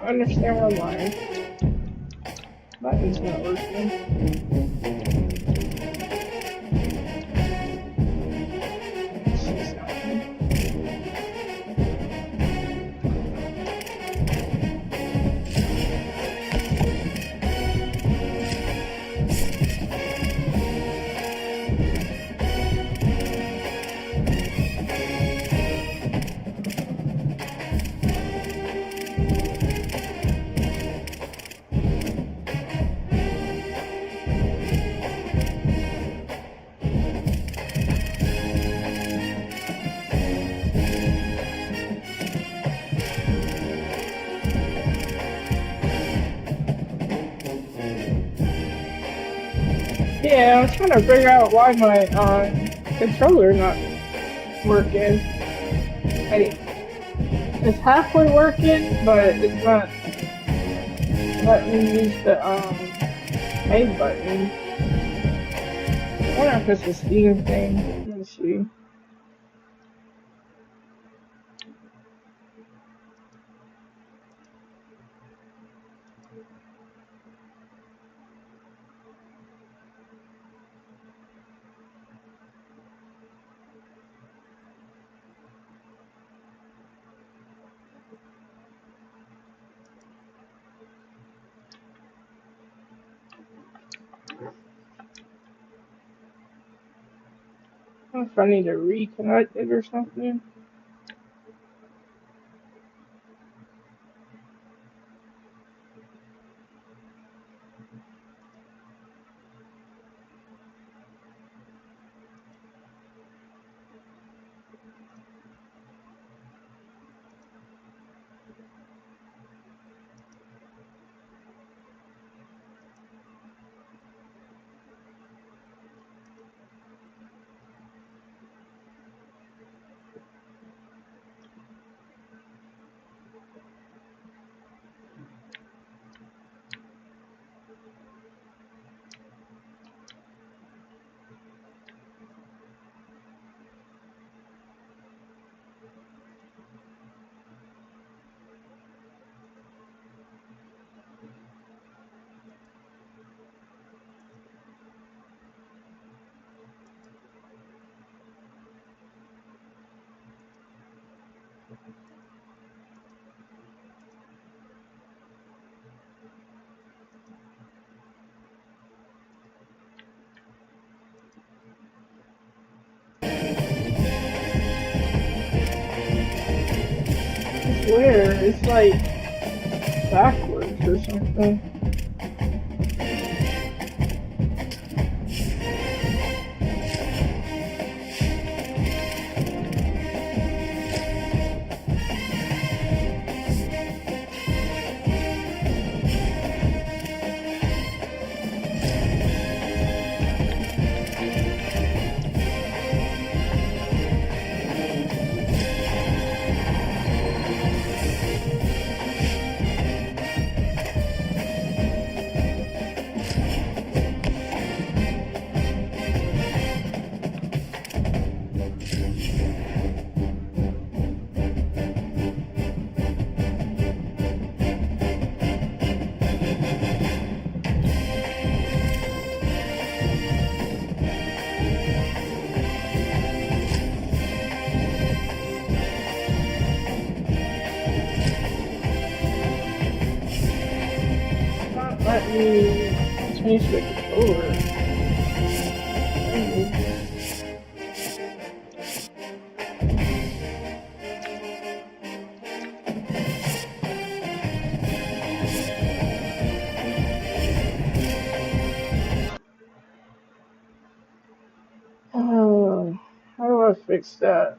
understand why my button's not working. Let's see something. Yeah, I was trying to figure out why my controller not working. Like, it's halfway working, but it's not letting me use the A button. I wonder if it's a Steam thing. Let me see. I don't know if I need to reconnect it or something. It's weird. It's like backwards or something. Not let me change the controller. Oh, how do I fix that?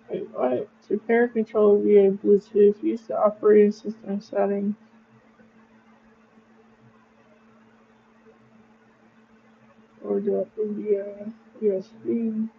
Wait, what? To pair controller via Bluetooth, use the operating system setting or do it via USB.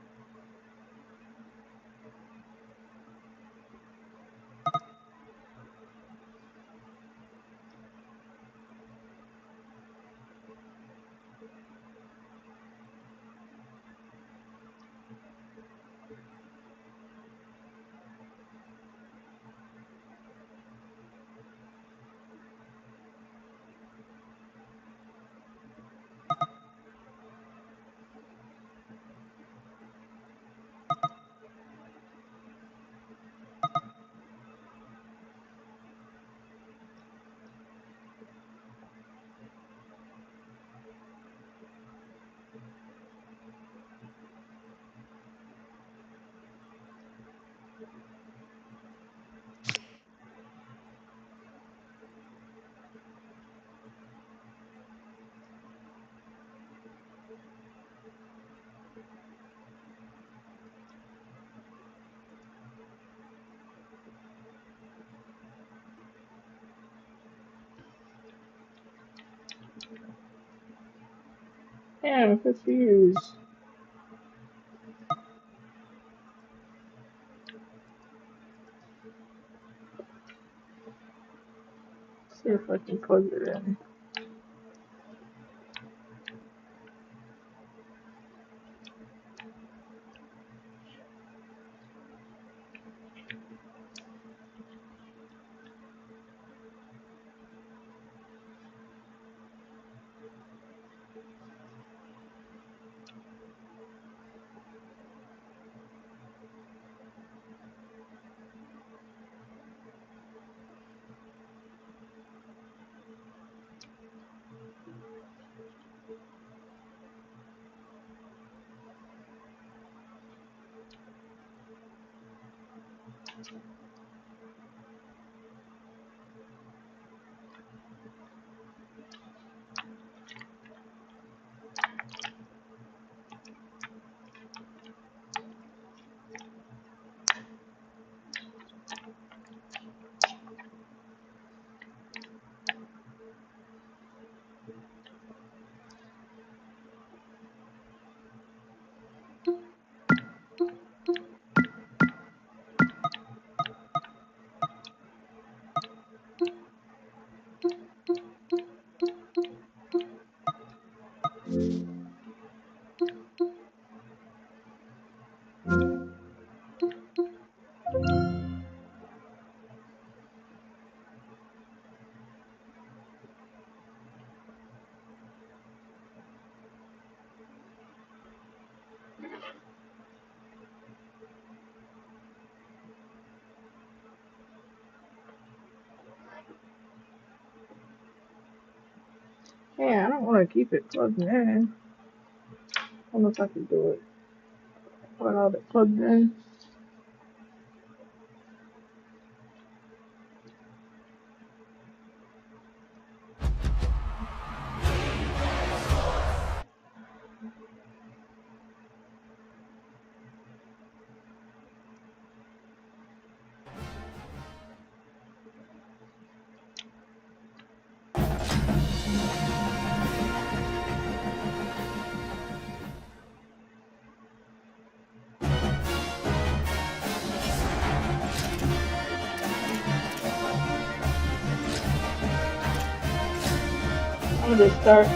Damn, I'm confused. See if I can plug it in. Yeah, I don't want to keep it plugged in. I don't know if I can do it without it plugged in. I'm gonna start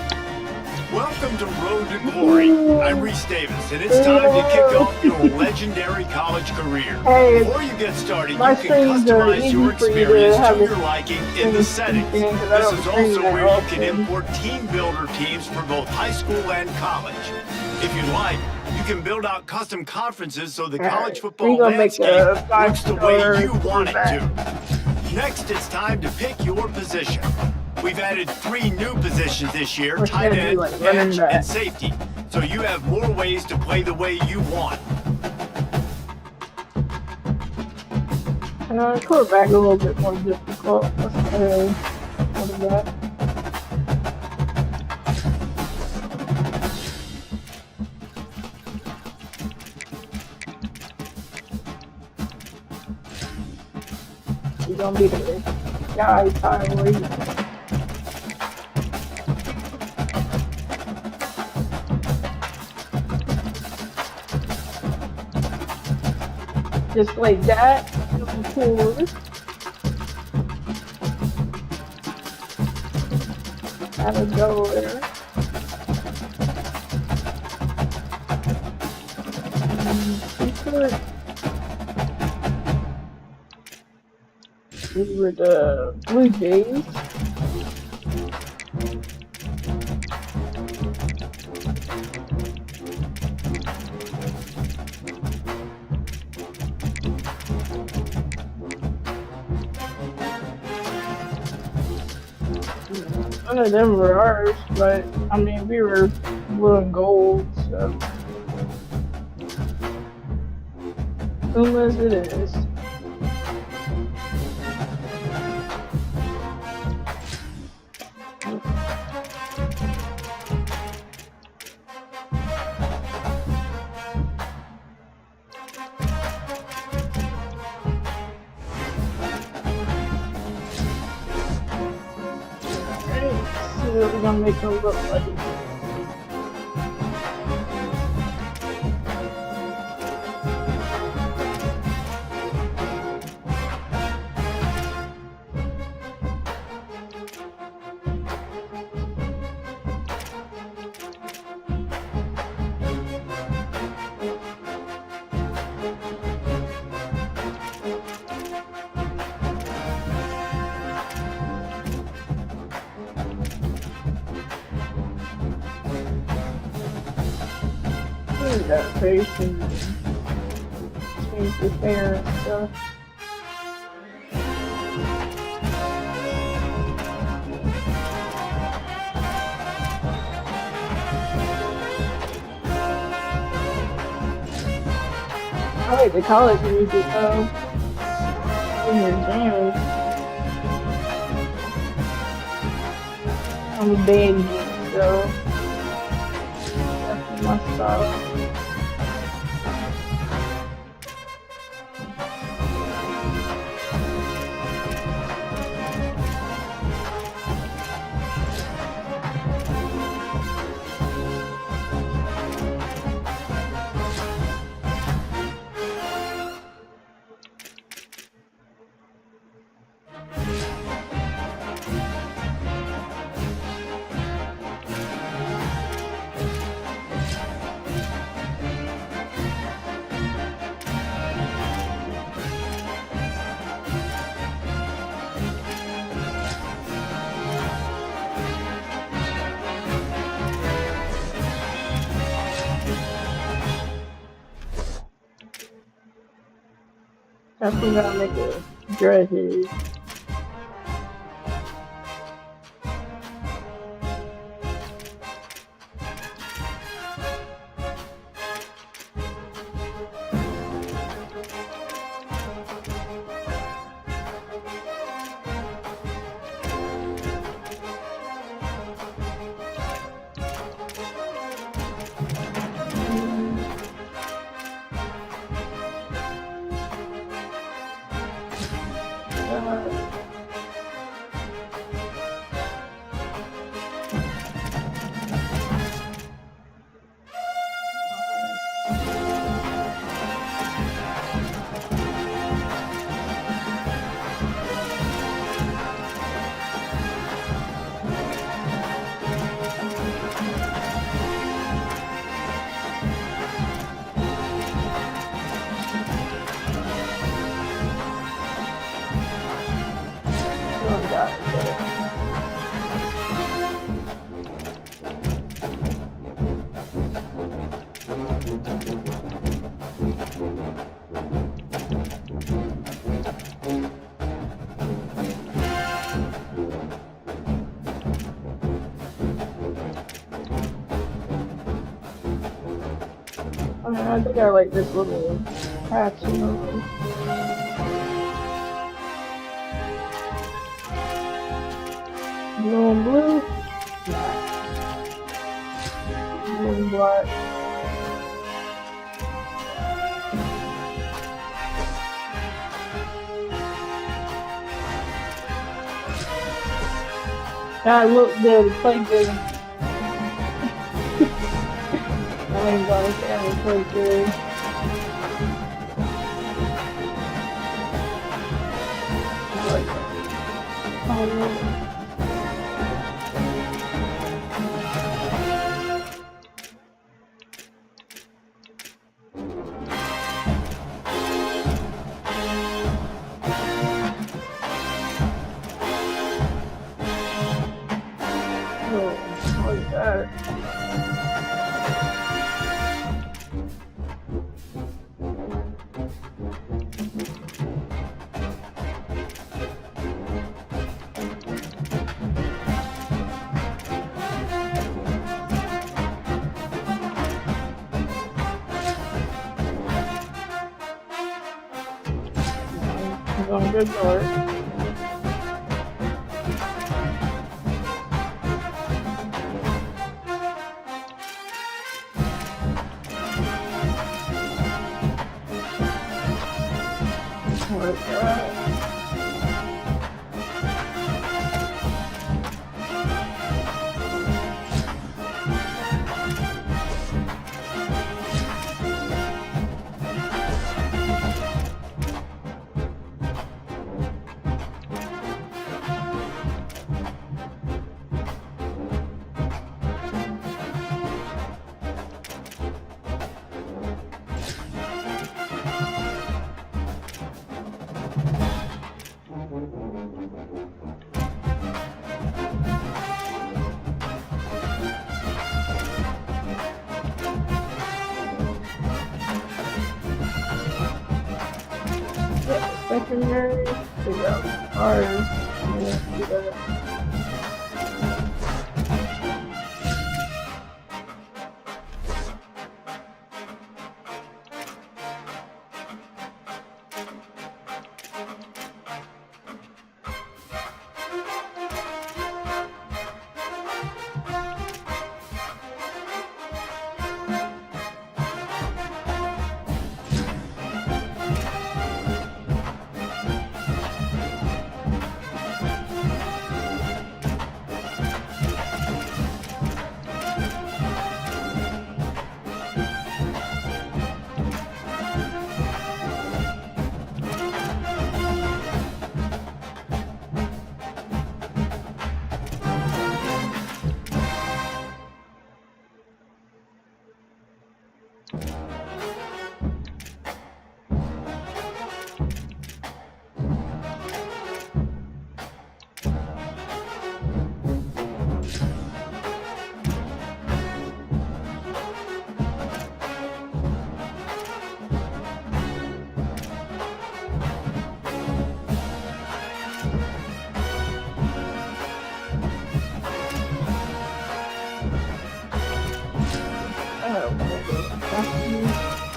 Welcome to Road to Glory. I'm Reese Davis, and it's time to kick off your legendary college career. Hey, Before you get started, you my can streams are customize easy your for you to experience have to a your liking in the settings. thing, 'cause I This don't is stream also that where you can often. import team builder teams for both high school and college. If you like, you can build out custom conferences so the college football we gonna make landscape a looks the way $5 you want it back. to. Next, it's time to pick your position. We've added 3 new positions this year, What's tight gonna be end, like running edge, back? and safety. So you have more ways to play the way you want. Quarterback a little bit more difficult. Quarterback. He's gonna be the guy Tyler. Just like that. Forward. Gotta go there. These were the Blue Jays. None of them were ours, but I mean, we were blue and gold, so. Unless it is. See what we're gonna make them look like. That face and change the hair and stuff. I like the college music though. In your jams. I'm a band geek, so that's my style. Definitely gotta make a jersey. I think I like this little patch, you know. Blue and blue. Blue and black. I look good, play good. I ain't gonna say I play good. On good start. Secondary, figure out hard. Yeah, do that.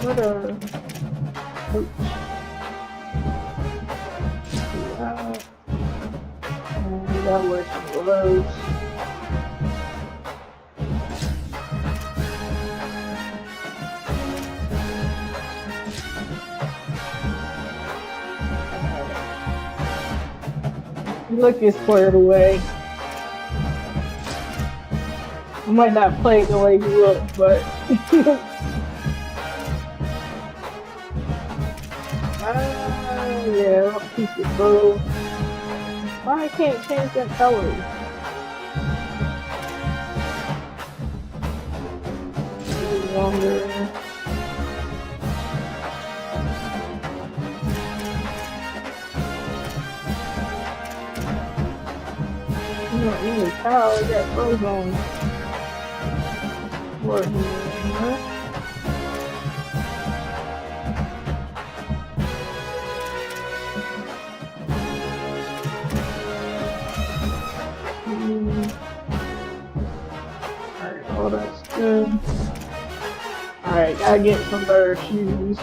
What a coach. And that works for those. Look is squared away. I might not play it the way you look, but yeah, I'll keep it blue. Why I can't change that color? Longer. You don't need a towel, I got clothes on. Working, huh? Alright, well that's good. Alright, gotta get some better shoes.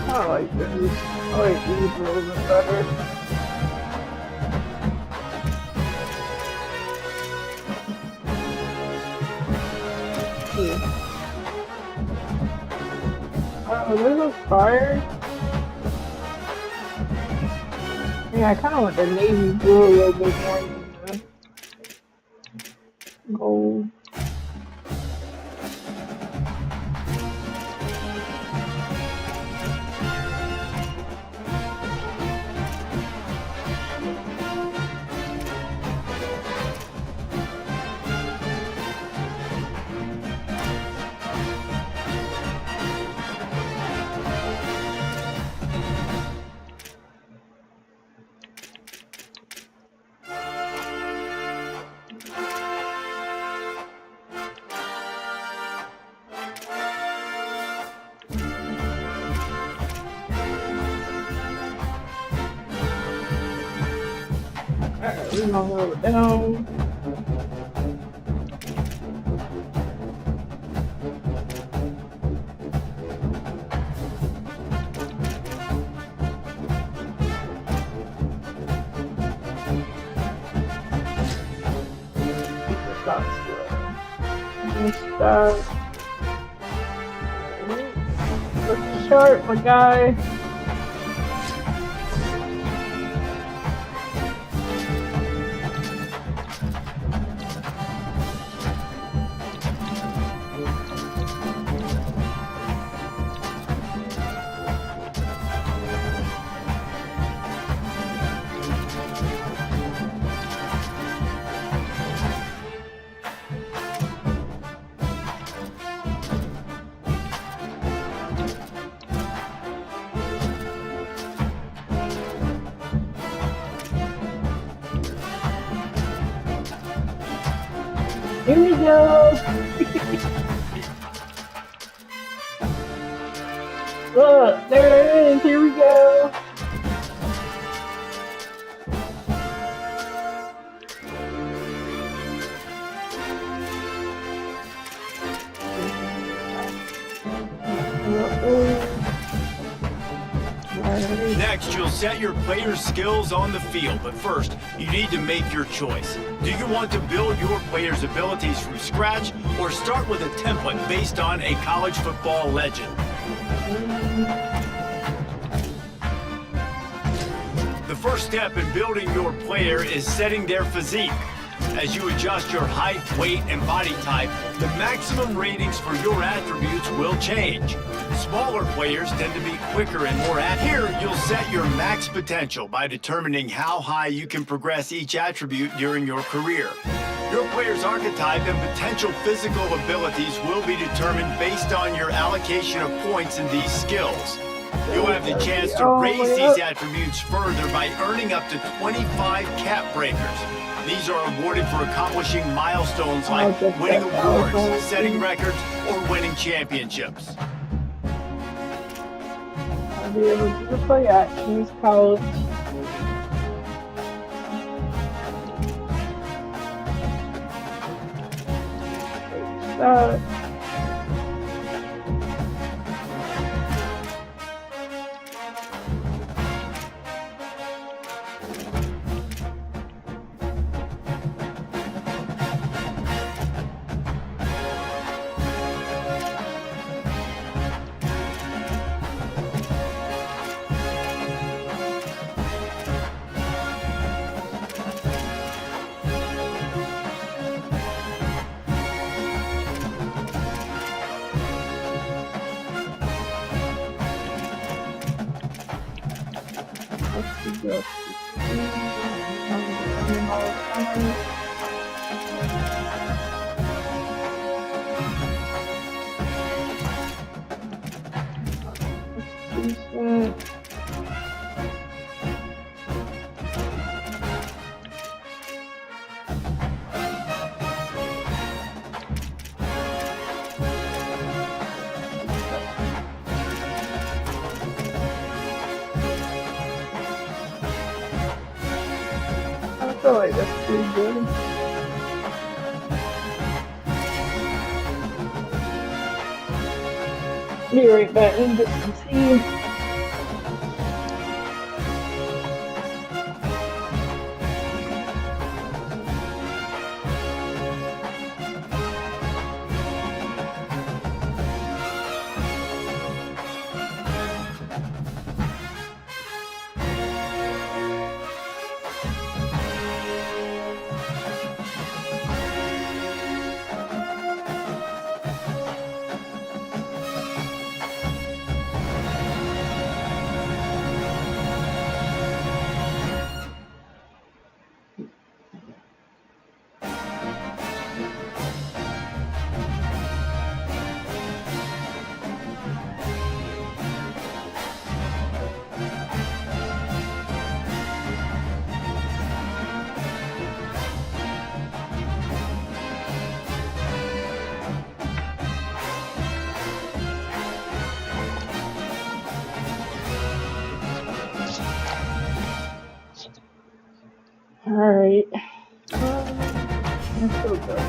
I like these. I like these a little bit better. Oh, they look fire. Yeah, I kind of want the navy blue a little bit more than the gold. Alright, we're gonna roll it down. Look sharp, my guy. Here we go! Look, there it is, here we go! Next, you'll set your player's skills on the field, but first, you need to make your choice. Do you want to build your player's abilities from scratch, or start with a template based on a college football legend? The first step in building your player is setting their physique. As you adjust your height, weight, and body type, the maximum ratings for your attributes will change. Smaller players tend to be quicker and more accurate. Here, you'll set your max potential by determining how high you can progress each attribute during your career. Your player's archetype and potential physical abilities will be determined based on your allocation of points in these skills. You'll have the chance to raise these attributes further by earning up to 25 cap breakers. These are awarded for accomplishing milestones like winning awards, setting records, or winning championships. I'll be able to play actions, college. that's pretty good. Be right back and get some tea. Alright. Let's go good.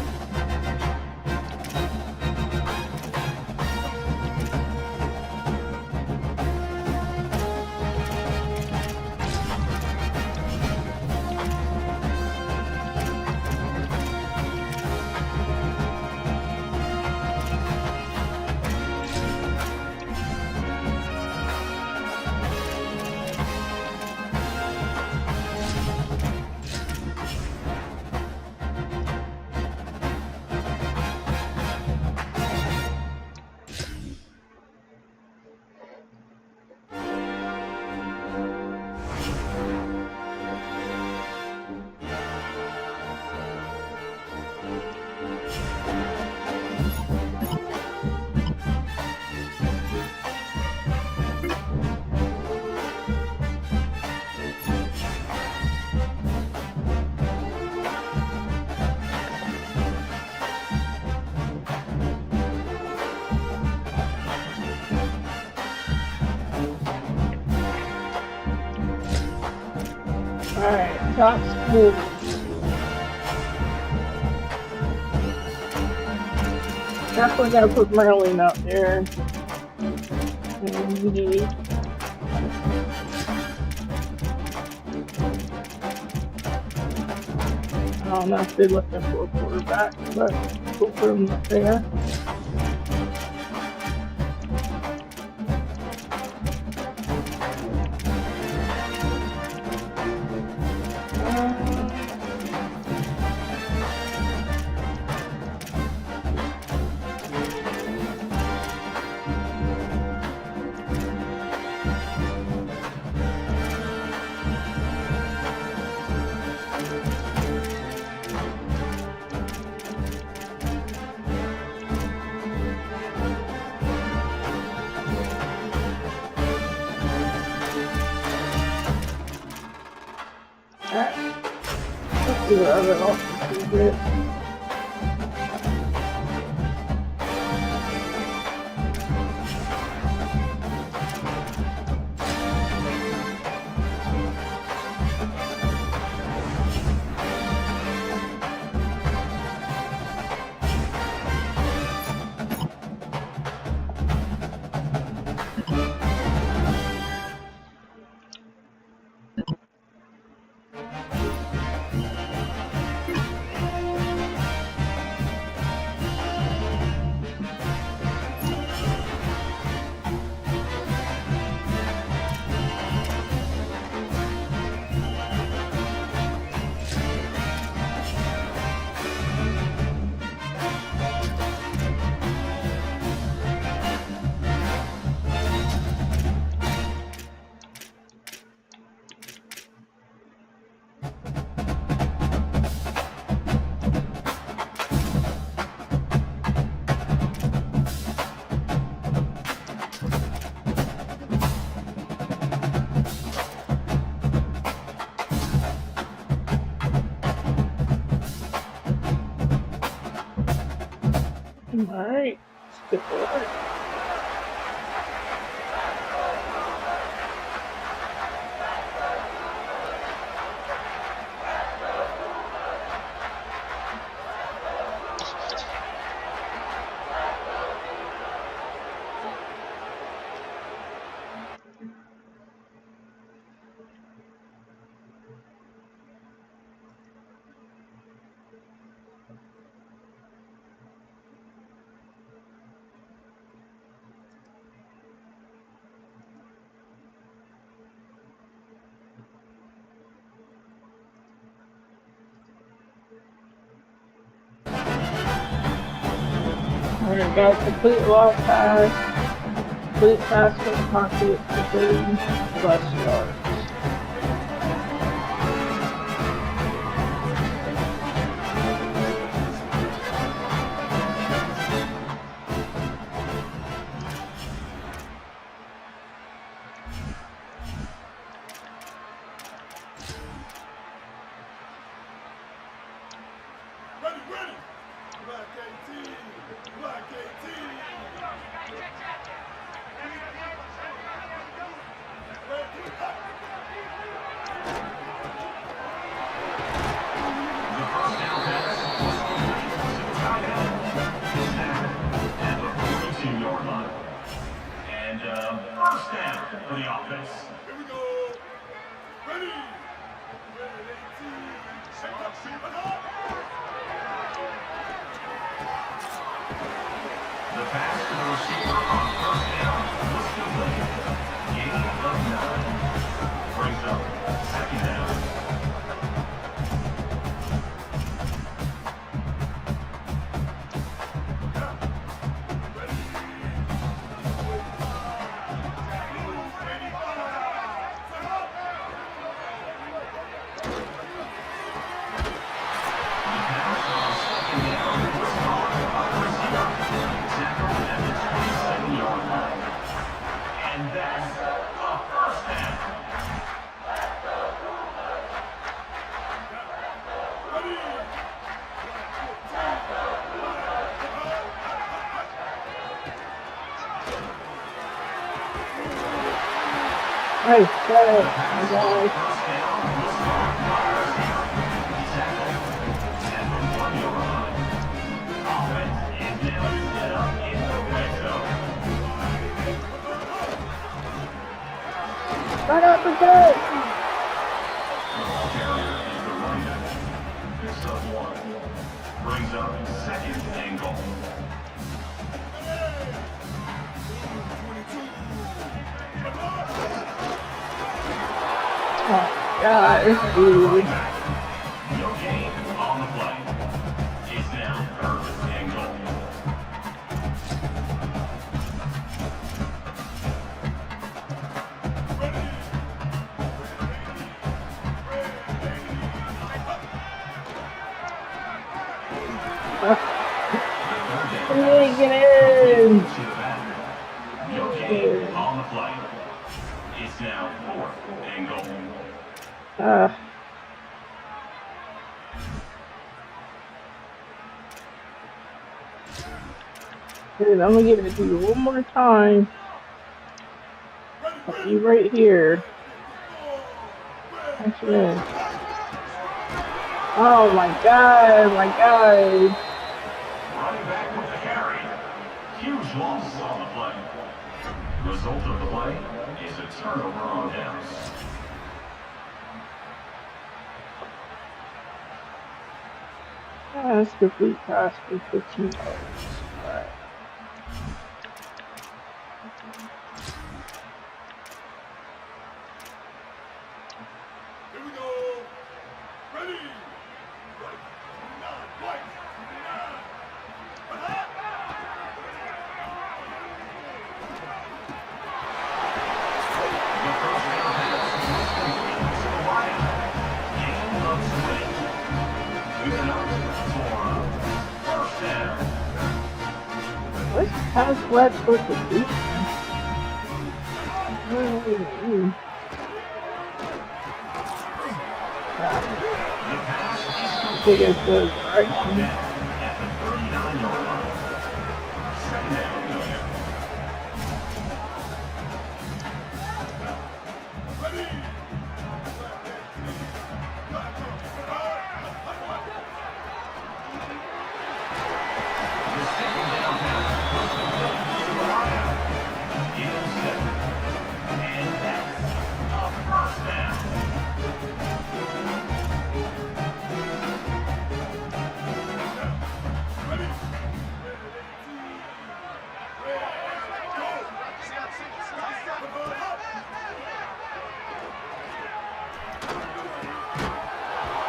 Alright, top school. Definitely gotta put Merlin up there. And Lee. I don't know if they're looking for a quarterback, but we'll put him up there. Let's do the other option for a bit. Alright, let's get forward. Alright, got complete lock pass, complete pass from the pocket, within less yards. Nice play, my guys. Right up the good. Brings up second angle. Oh, God, it's easy. Your game on the play is now third angle. Get in! Your game on the play is now fourth angle. Dude, I'm gonna give it to you one more time. I'll be right here. Actually, oh my God, my God. Running back with the carry. Huge loss on the play. Result of the play is a turnover on downs. That's complete pass for 15 yards. Alright. Here we go. Ready. White. Let's pass left for the beat. I think it's the direction.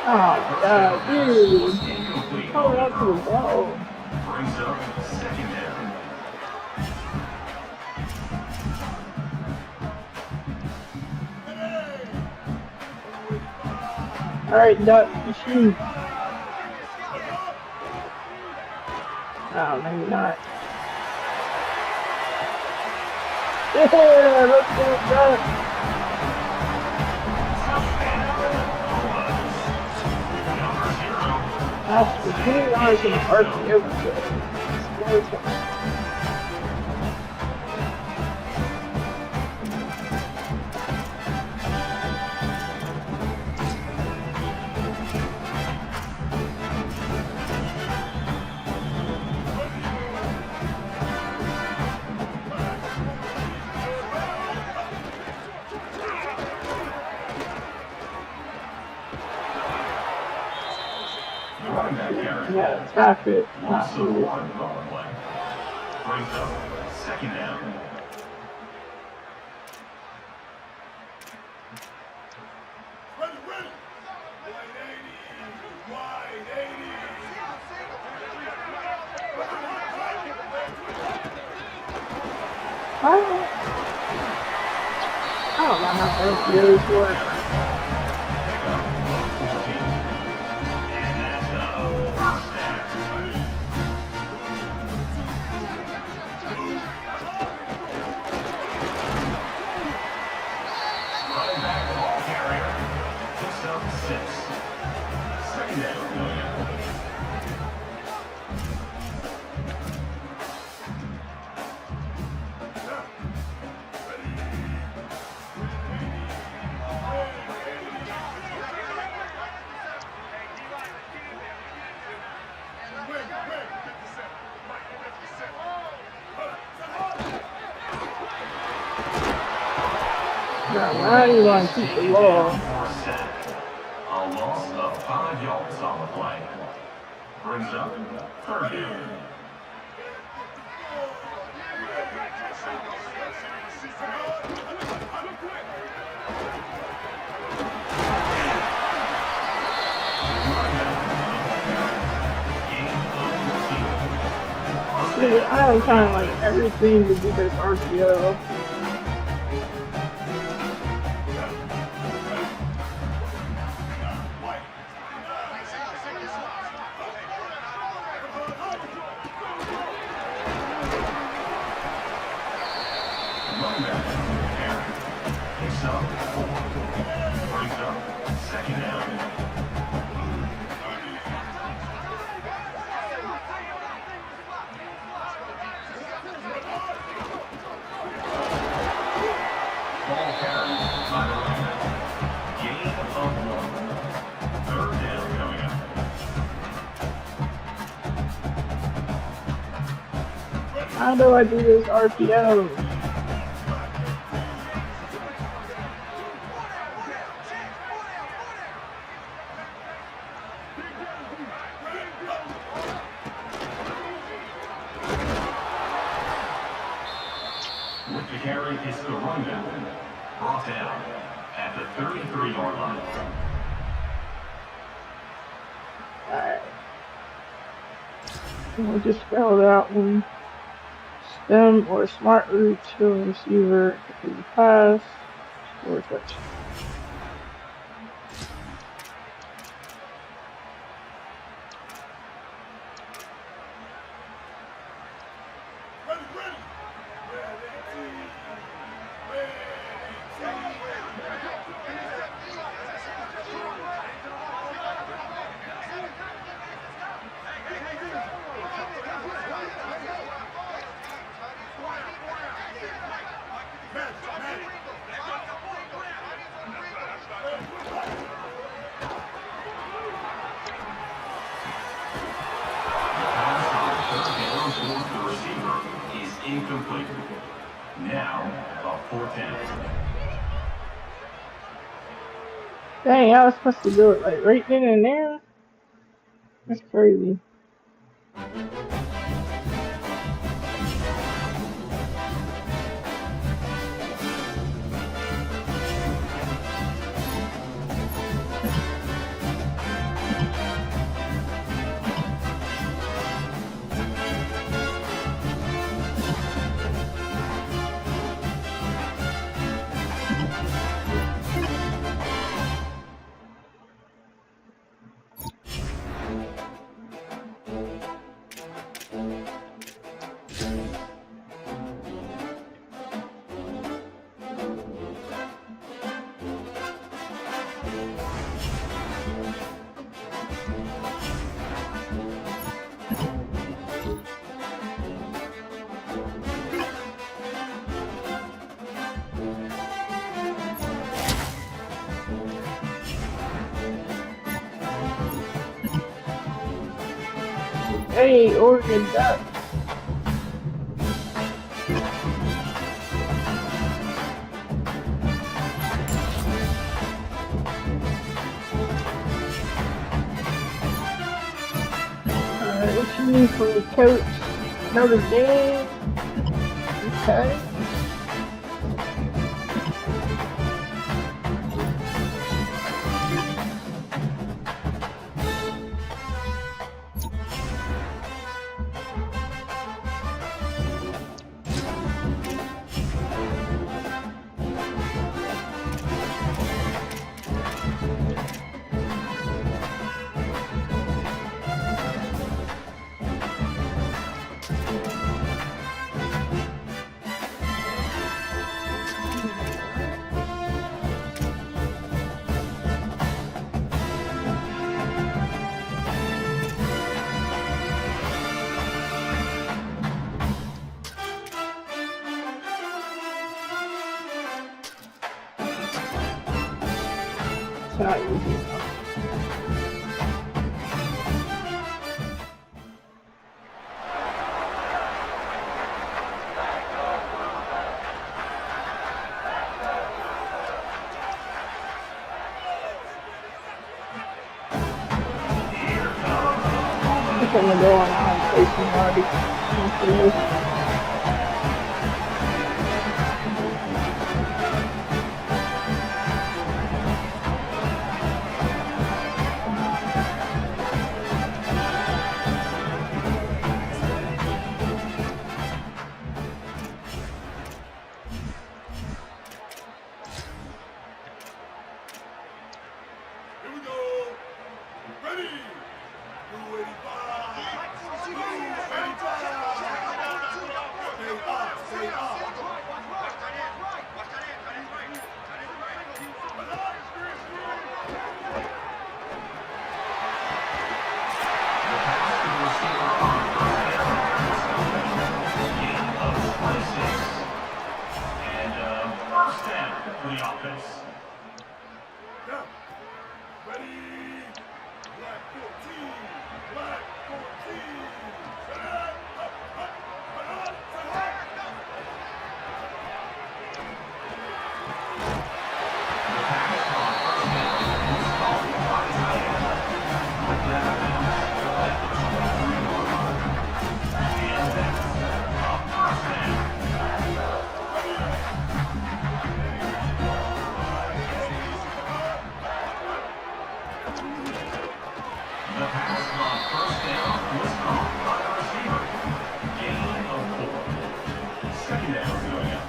Oh my God, dude! Hold up to the ball. Brings up second down. Alright, Duck, shoot. Oh, maybe not. Yeah, let's go, Duck. That's for $20 in RPO. Yeah, tap it. Also one on the play. Brings up second down. I don't know how RPOs work. Now you want to keep the ball. A loss of 5 yards on the play. Brings up third down. See, I don't kind of like everything to do this RPO. How do I do this RPO? With the carry, it's the rundown. Brought down at the 33-yard line. Alright. We'll just spell that one. Stem or smart route to a receiver if you pass or touch. Incomplete. Now, a fourth down. Dang, I was supposed to do it like right then and there? That's crazy. Hey, Oregon Ducks. Alright, what you need from the coach? Notre Dame. Okay. It's not easy enough. I'm gonna go on and play some Marty. Here we go. Ready. 285. 285. Stay up. First down for the offense. Now, ready. Black 14. Black 14. Up, up, up, up. The pass on first down was caught by the receiver. Gain of 4. Second down going up.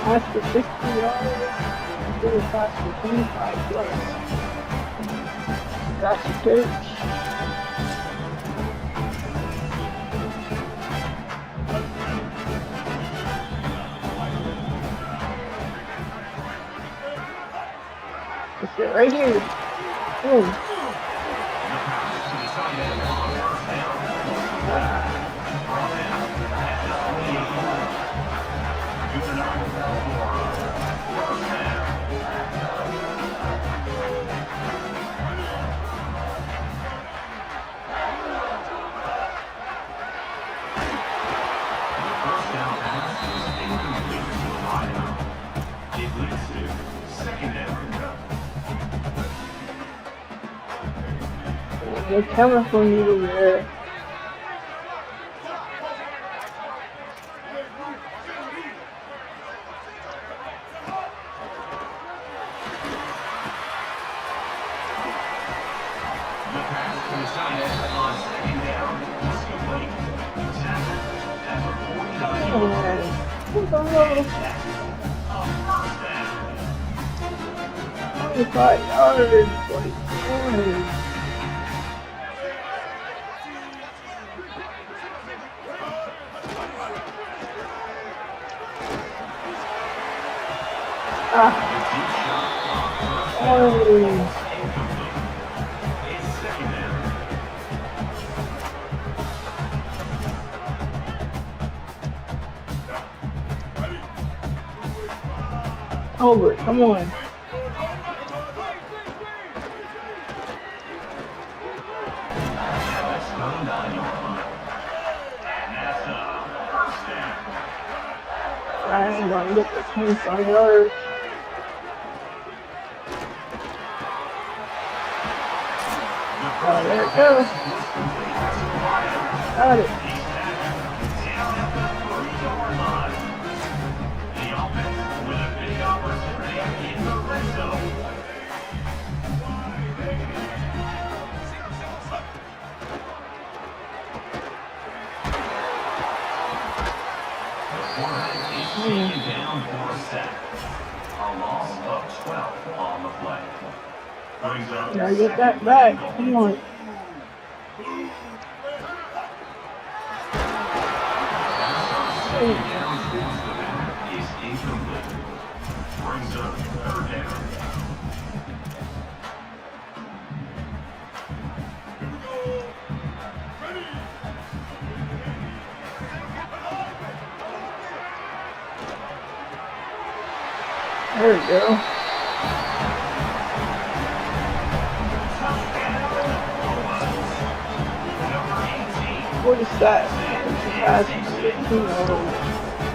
Pass for 60 yards. Do a pass for 25 plus. Gotcha, coach. Let's get right here. Boom. It leads to second down. The chemical needle there. The pass to China on second down is complete. Jackson, after 49 yards, What the hell? a first down. 25 yards. 24. Ah. Oh. It's second down. Over. Come on. That's the 9-yard line. And that's a first down. I ain't gonna get the 25 yards. Oh, there it goes. Got it. Down at the 3-yard line. The offense with a big opportunity in the red zone. The quarterback is taken down for a sack. A loss of 12 on the play. Brings up Gotta get that back. Come on. second down towards the back is incomplete. Brings up third down. There we go. What is that? That's 15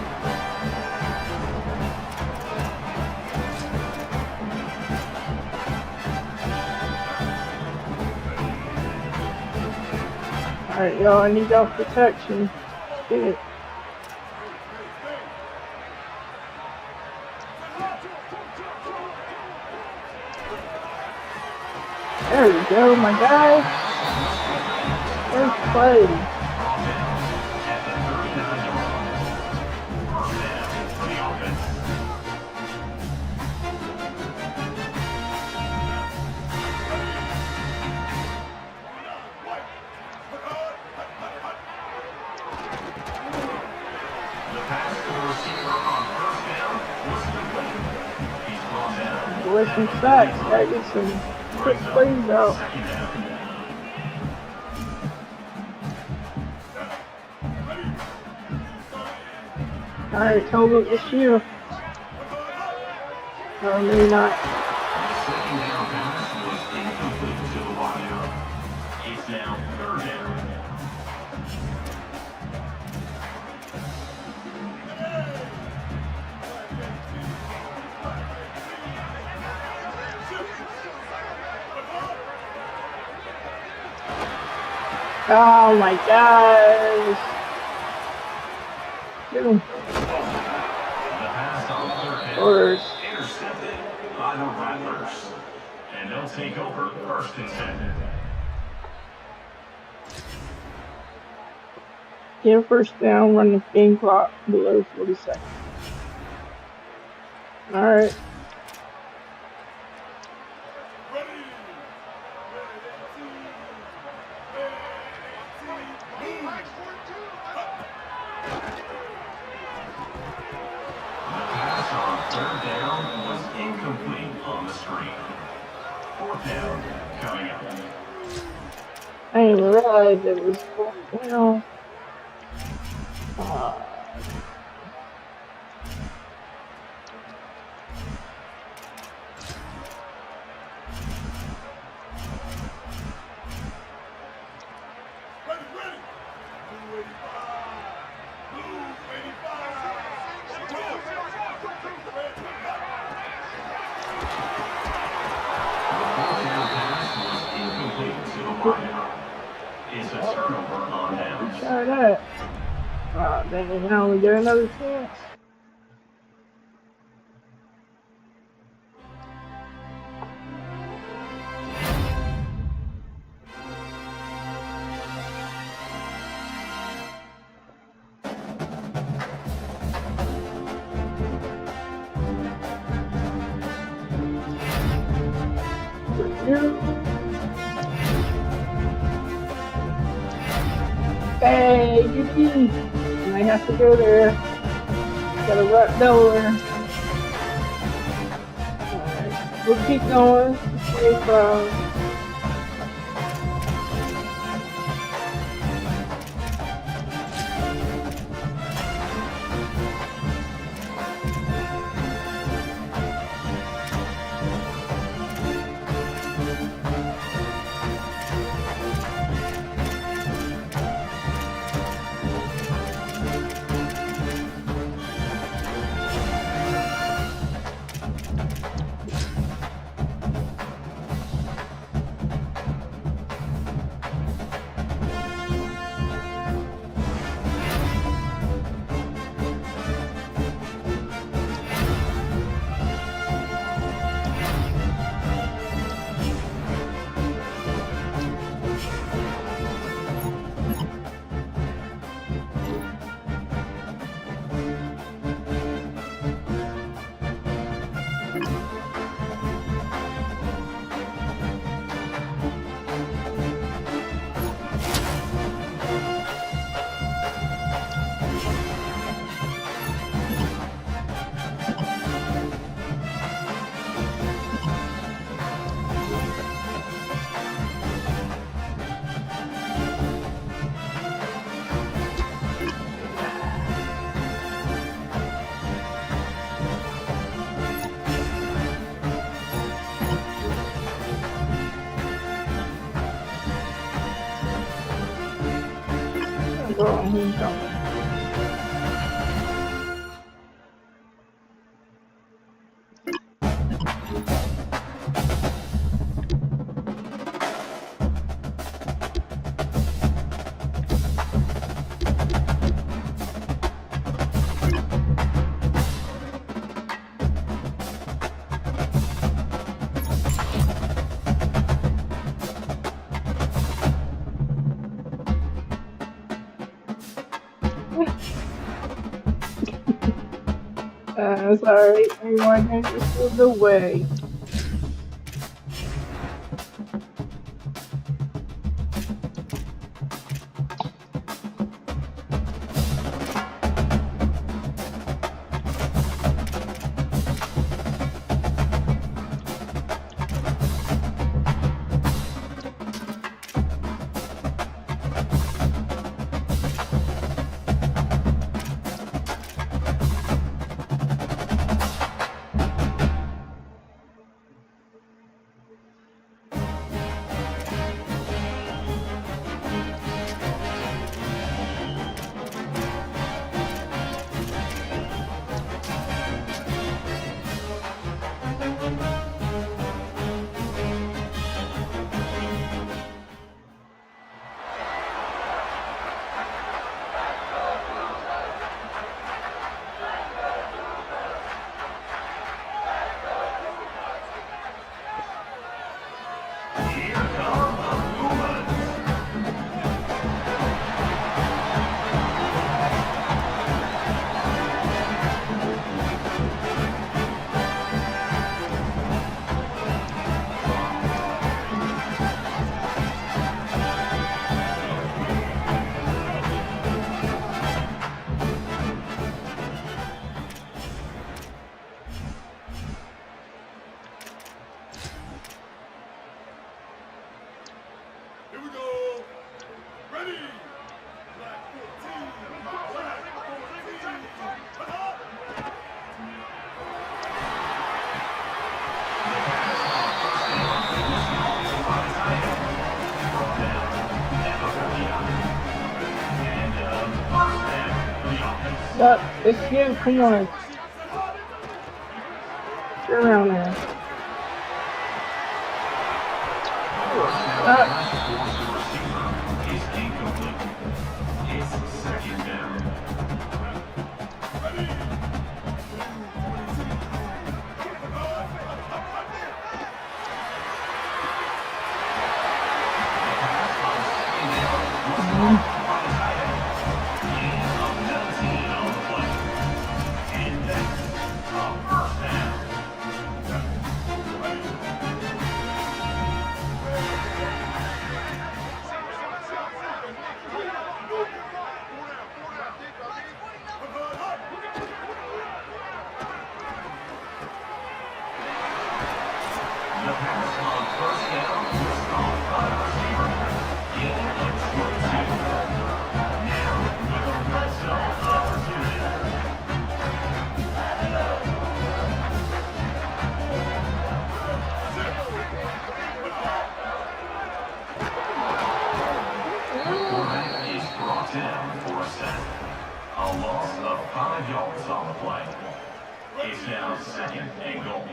Alright, y'all, I need y'all protection. Get it. There we go, my guy. First play. At the 39-yard line. First down for the offense. The pass to the receiver on first down was complete. He's brought down. Boy, some sacks. Gotta get some quick plays out. Second down. Alright, Tobin, it's you. Or maybe not. Second down pass was incomplete to the wideout. It's now third down. Oh my gosh. Get him. The pass on third down. Or Intercepted by the Rattlers. And they'll take over first and 10. get a first down, run the game clock below 40 seconds. Alright. Pass on third down was incomplete on the screen. Fourth down coming up. I didn't even realize it was fourth down. The fourth down pass was incomplete to the wideout. is a turnover on downs. Try that. Oh, dang, now we get another chance. Hey, GG! And I have to go there. Gotta run Delaware. Alright, we'll keep going. See if, he's going. Sorry, everyone just moved away. Here we go. Ready. Black 14. Black 14. Come on. Stop, it's you, come on. Get around there. Stop. Gain of 19 on the play. And that's a first down. The pass on first down was caught by the receiver. Gain of 22. Now, with a red zone opportunity. The quarterback is brought down for a sack. A loss of 5 yards on the play. It's now second and goal.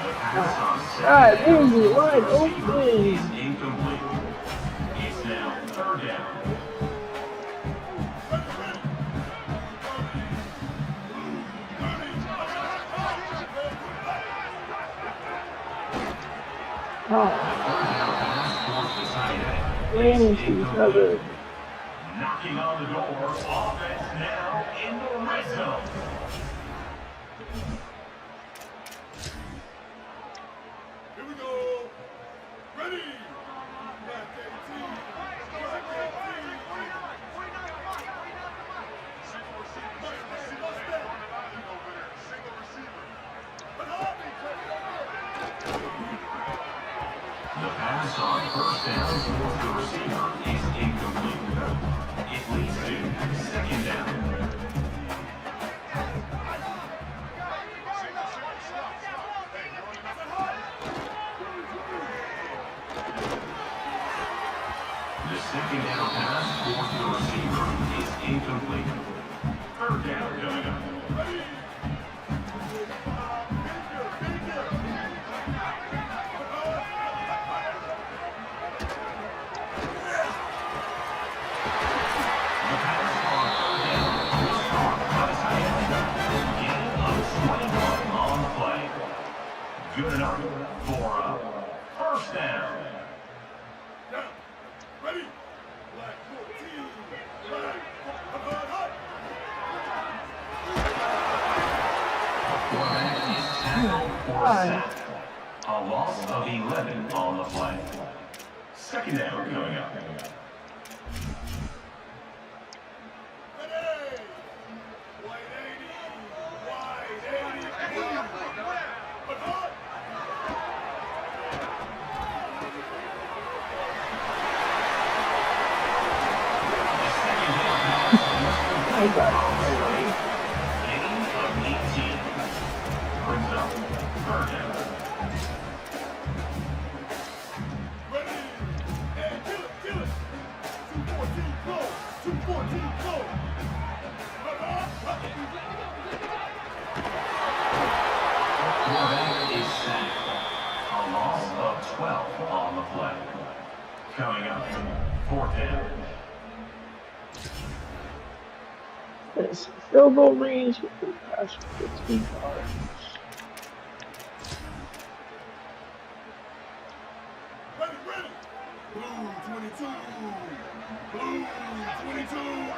The pass on God, second this is wide down open. is incomplete. It's now third down. Oh, Third down pass towards the tight end. ran into each other. Knocking on the door. Offense now in the red zone. Here we go. Ready. Black 18. Black 18. The pass on first down towards the receiver is incomplete. It leads to second down. The second down pass towards the receiver is incomplete. Third down coming up. The pass on third down was caught by the tight end. Gain of 21 on the play. Good enough for a first down. Down. Ready. Black 14. Black. Hot. Quarterback is tackled for a sack. A loss of 11 on the play. Second down coming up. Ready. White 80. White 80. Hot. The second down pass I got gain of 18. Brings up third down. Ready. And kill it. 214 go. 214 go. Quarterback is sacked. A loss of 12 on the play. Coming up, fourth down. this. Field goal range with the pass 15 yards. Ready. Blue 22. Blue 22.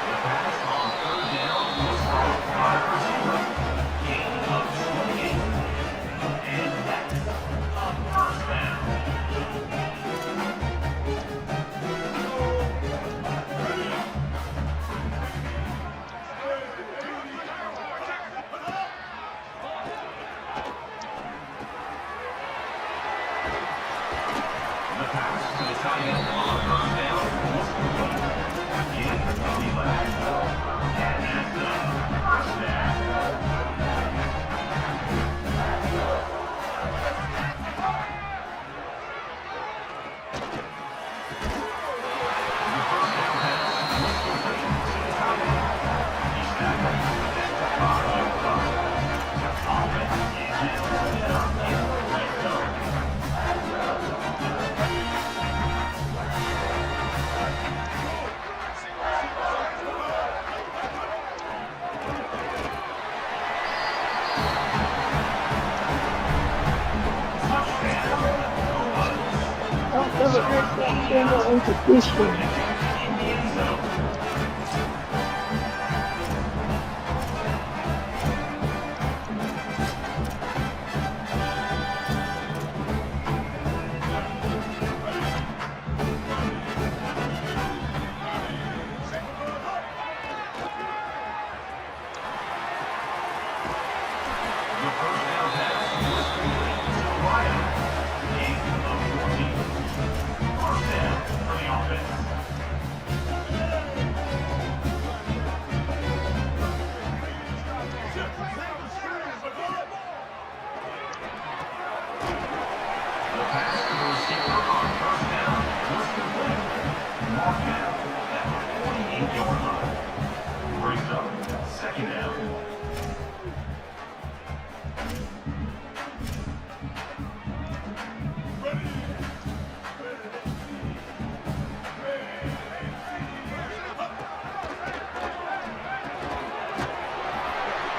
The pass on third down was caught by the receiver. Gain of 28. And that's a first down. The pass to the tight end on first down was complete. Gain of 11. And that's a first down. The first down pass was complete to the tight end. He's tackled at the 5-yard line. Offense is now set up in the red zone. Channel institution. in the end zone. The first down pass was complete to Ryan. Gain of 14. First down for the offense. The pass to the receiver on first down was complete. Mark down at the 48-yard line. Brings up second down.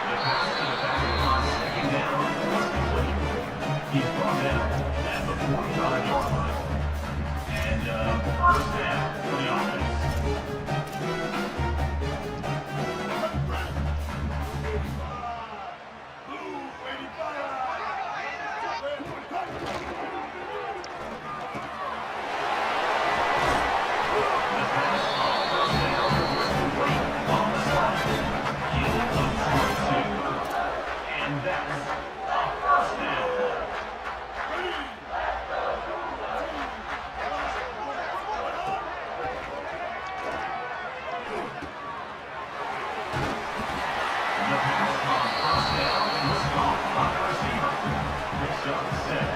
The pass to the back on second down was complete. He's brought down at the 45-yard line. And first down for the offense. The pass on first down was complete on the slide. Gain of 22. And that's a first down. The pass on first down was caught by the receiver. Picks up 7.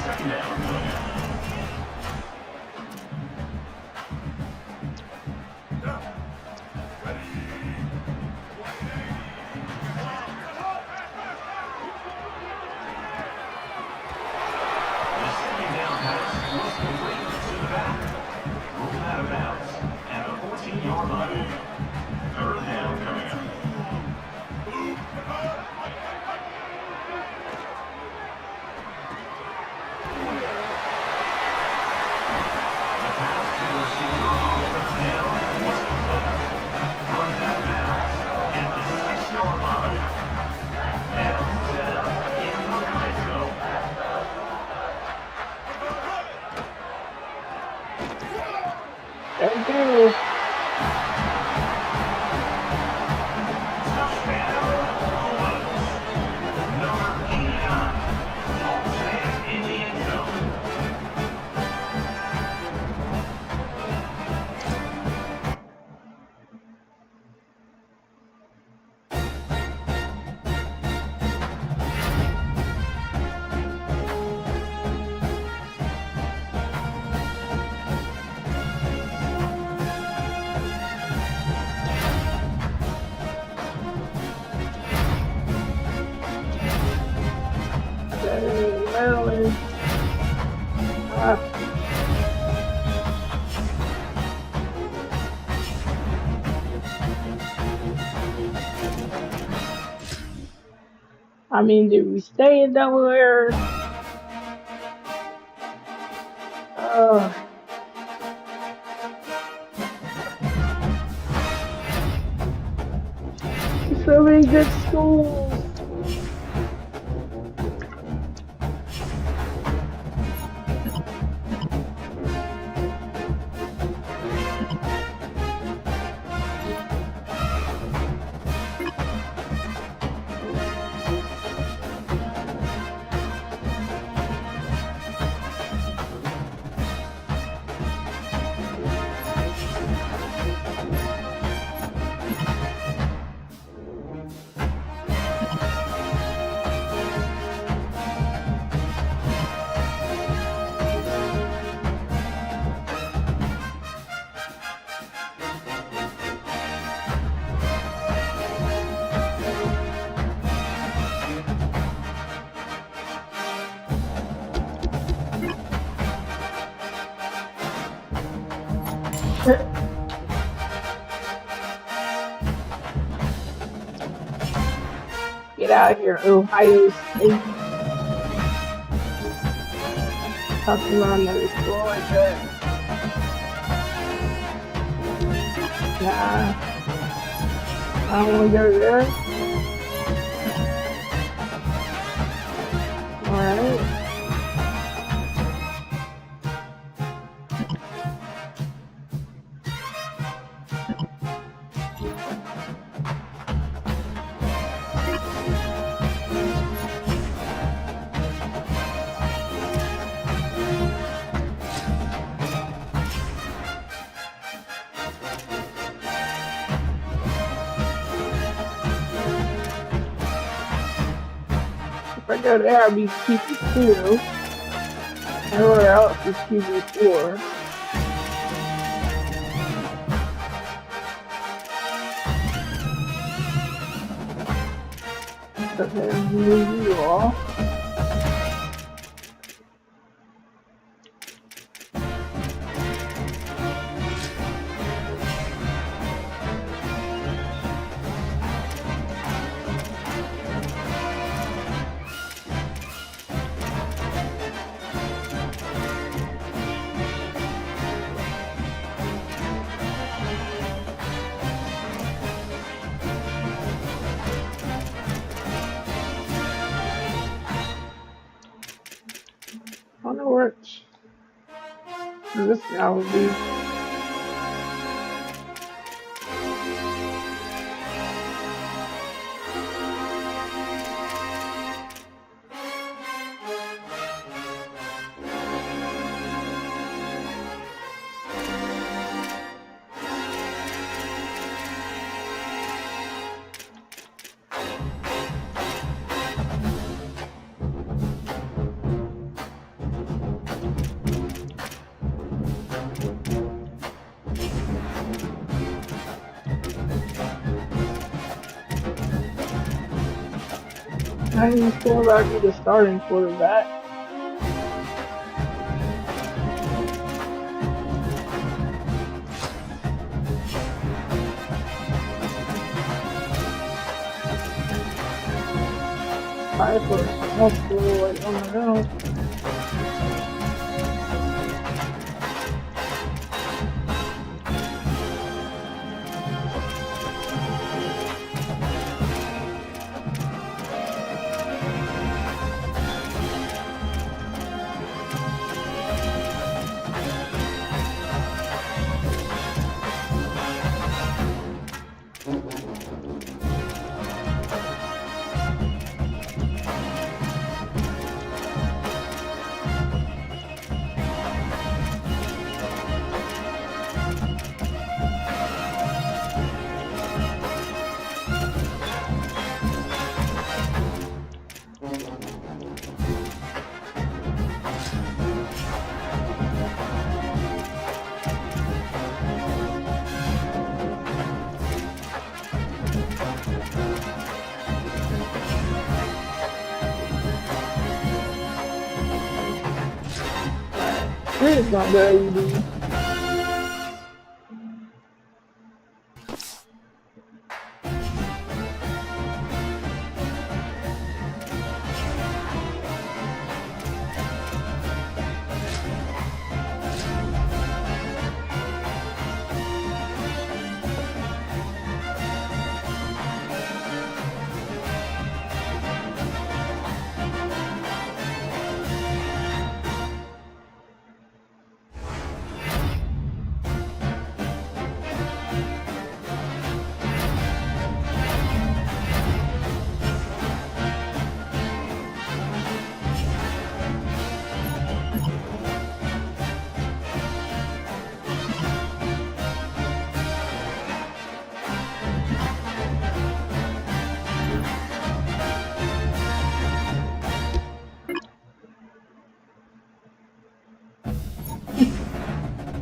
Second down for him. The second down pass was complete to the back. Ruled out of bounds at the 14-yard line. Third down coming up. The pass to the receiver on third down was complete. Runs out of bounds at the 6-yard line. Now set up in the red zone. Thank you. Touchdown, Colts. Number 89. Touchdown in the end zone. Maryland. I mean, do we stay in Delaware? So many good schools. Get out of here, Ohio State. talking about another school like that. Nah. I don't want to go there. Alright. If I go there, I'll be QB2. Everywhere else is QB4. But then leave you all. I wonder which this guy would be. I didn't even feel about be the starting quarterback. Probably for multiple like on the own. It's not that easy.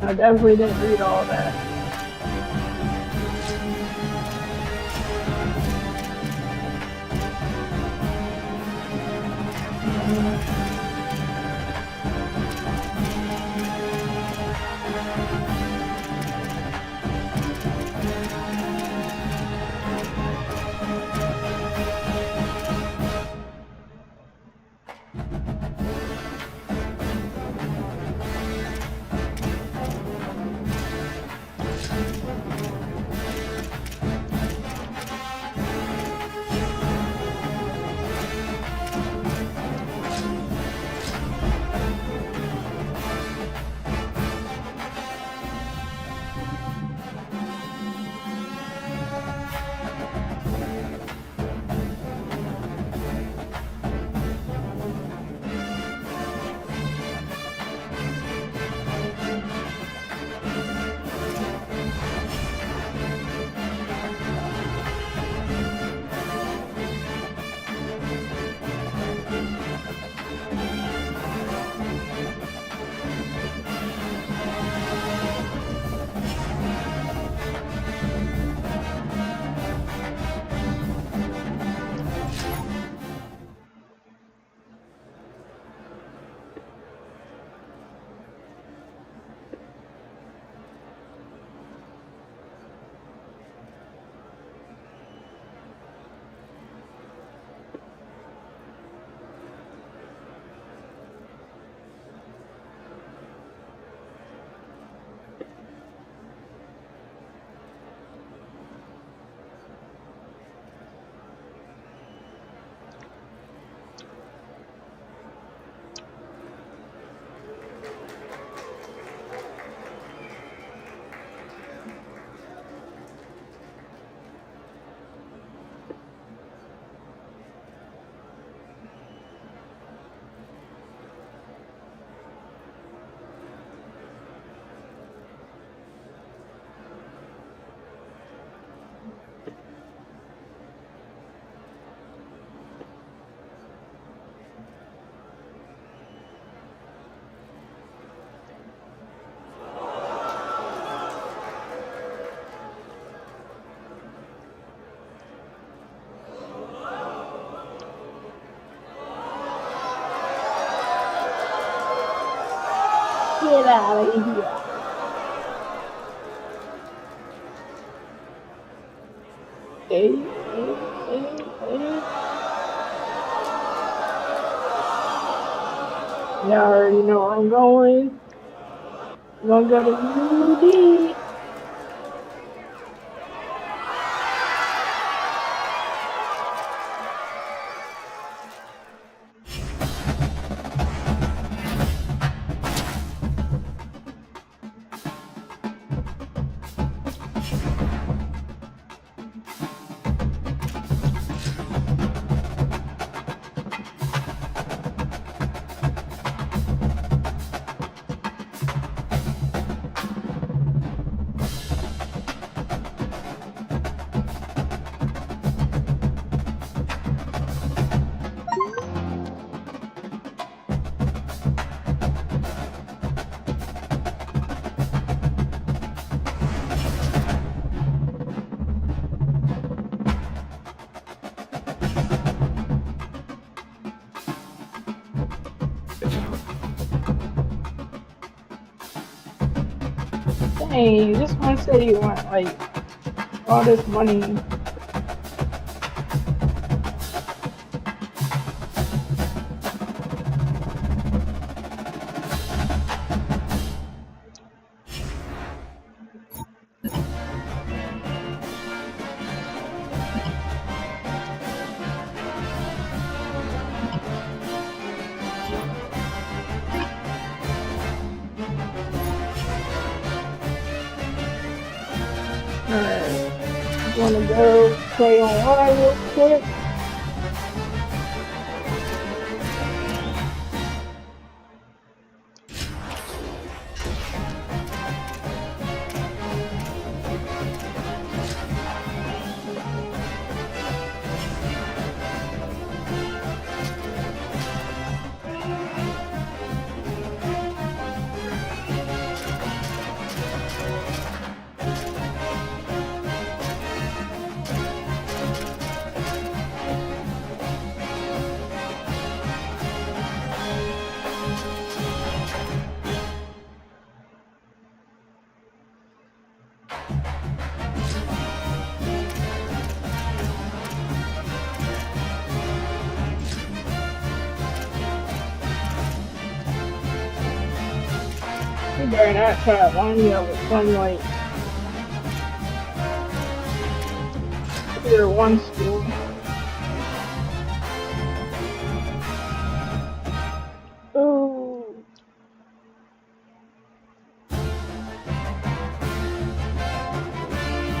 I definitely didn't read all that. out of here. Hey, y'all already know where I'm going. I'm gonna go to UD. Dang, this one said he want like all this money. Alright, I'm gonna go play online real quick. You better not try to line me up with some like tier 1 school. Ooh.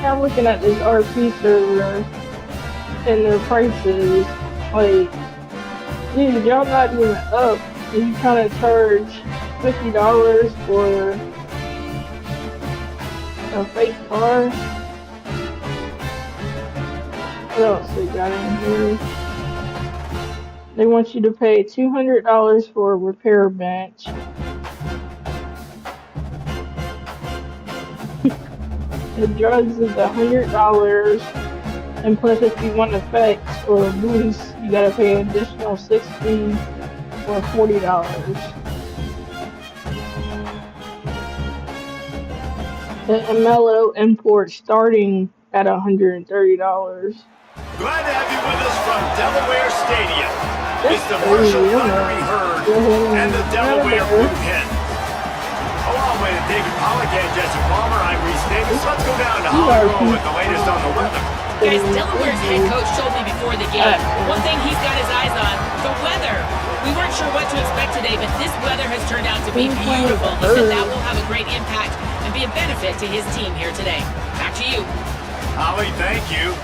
I'm looking at this RP server and their prices. Like, dude, y'all not even up. And you kind of charge $50 for a fake car. What else they got in here? They want you to pay $200 for a repair bench. The drugs is $100, and plus if you want effects or a boost, you gotta pay an additional $60 or $40. The MLO import starting at $130. Glad to have you with us from Delaware Stadium. It's the Marshall Thundery Herd and the Delaware Blue Hens. Along with David Pollock and Jesse Palmer, I'm Reese Davis. Let's go down to Hollywood with the latest on the weather. Guys, Delaware's head coach told me before the game, one thing he's got his eyes on, the weather. We weren't sure what to expect today, but this weather has turned out to be beautiful. He said that will have a great impact and be a benefit to his team here today. Back to you. Holly, thank you.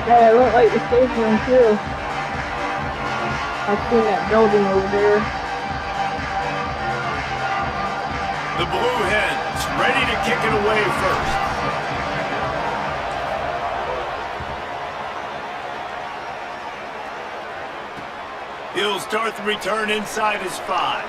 Yeah, it looked like the stadium too. I've seen that building over there. The Blue Hens ready to kick it away first. He'll start the return inside his 5.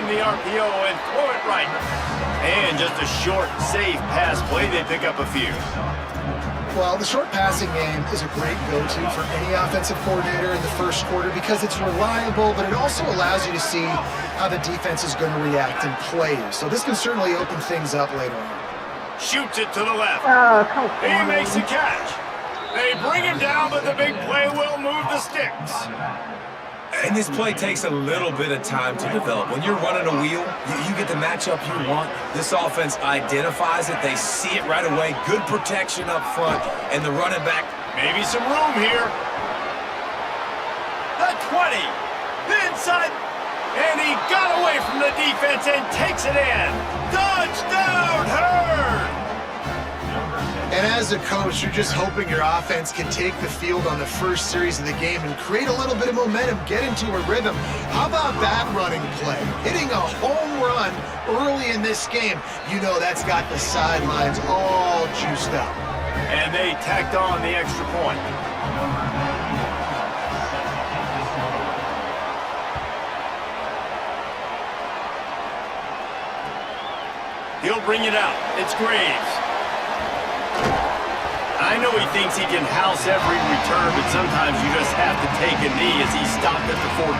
the RPO and throw it right. And just a short, safe pass play, they pick up a few. Well, the short passing game is a great go-to for any offensive coordinator in the first quarter because it's reliable, but it also allows you to see how the defense is going to react and play you. So this can certainly open things up later on. Shoots it to the left. Come He on. makes the catch. They bring him down, but the big play will move the sticks. And this play takes a little bit of time to develop. When you're running a wheel, you get the matchup you want. This offense identifies it. They see it right away. Good protection up front. And the running back. Maybe some room here. The 20. Inside. And he got away from the defense and takes it in. Touchdown, Hurd! And as a coach, you're just hoping your offense can take the field on the first series of the game and create a little bit of momentum, get into a rhythm. How about that running play? Hitting a home run early in this game. You know that's got the sidelines all juiced up. And they tacked on the extra point. He'll bring it out. It's Graves. I know he thinks he can house every return, but sometimes you just have to take a knee as he stopped at the 14.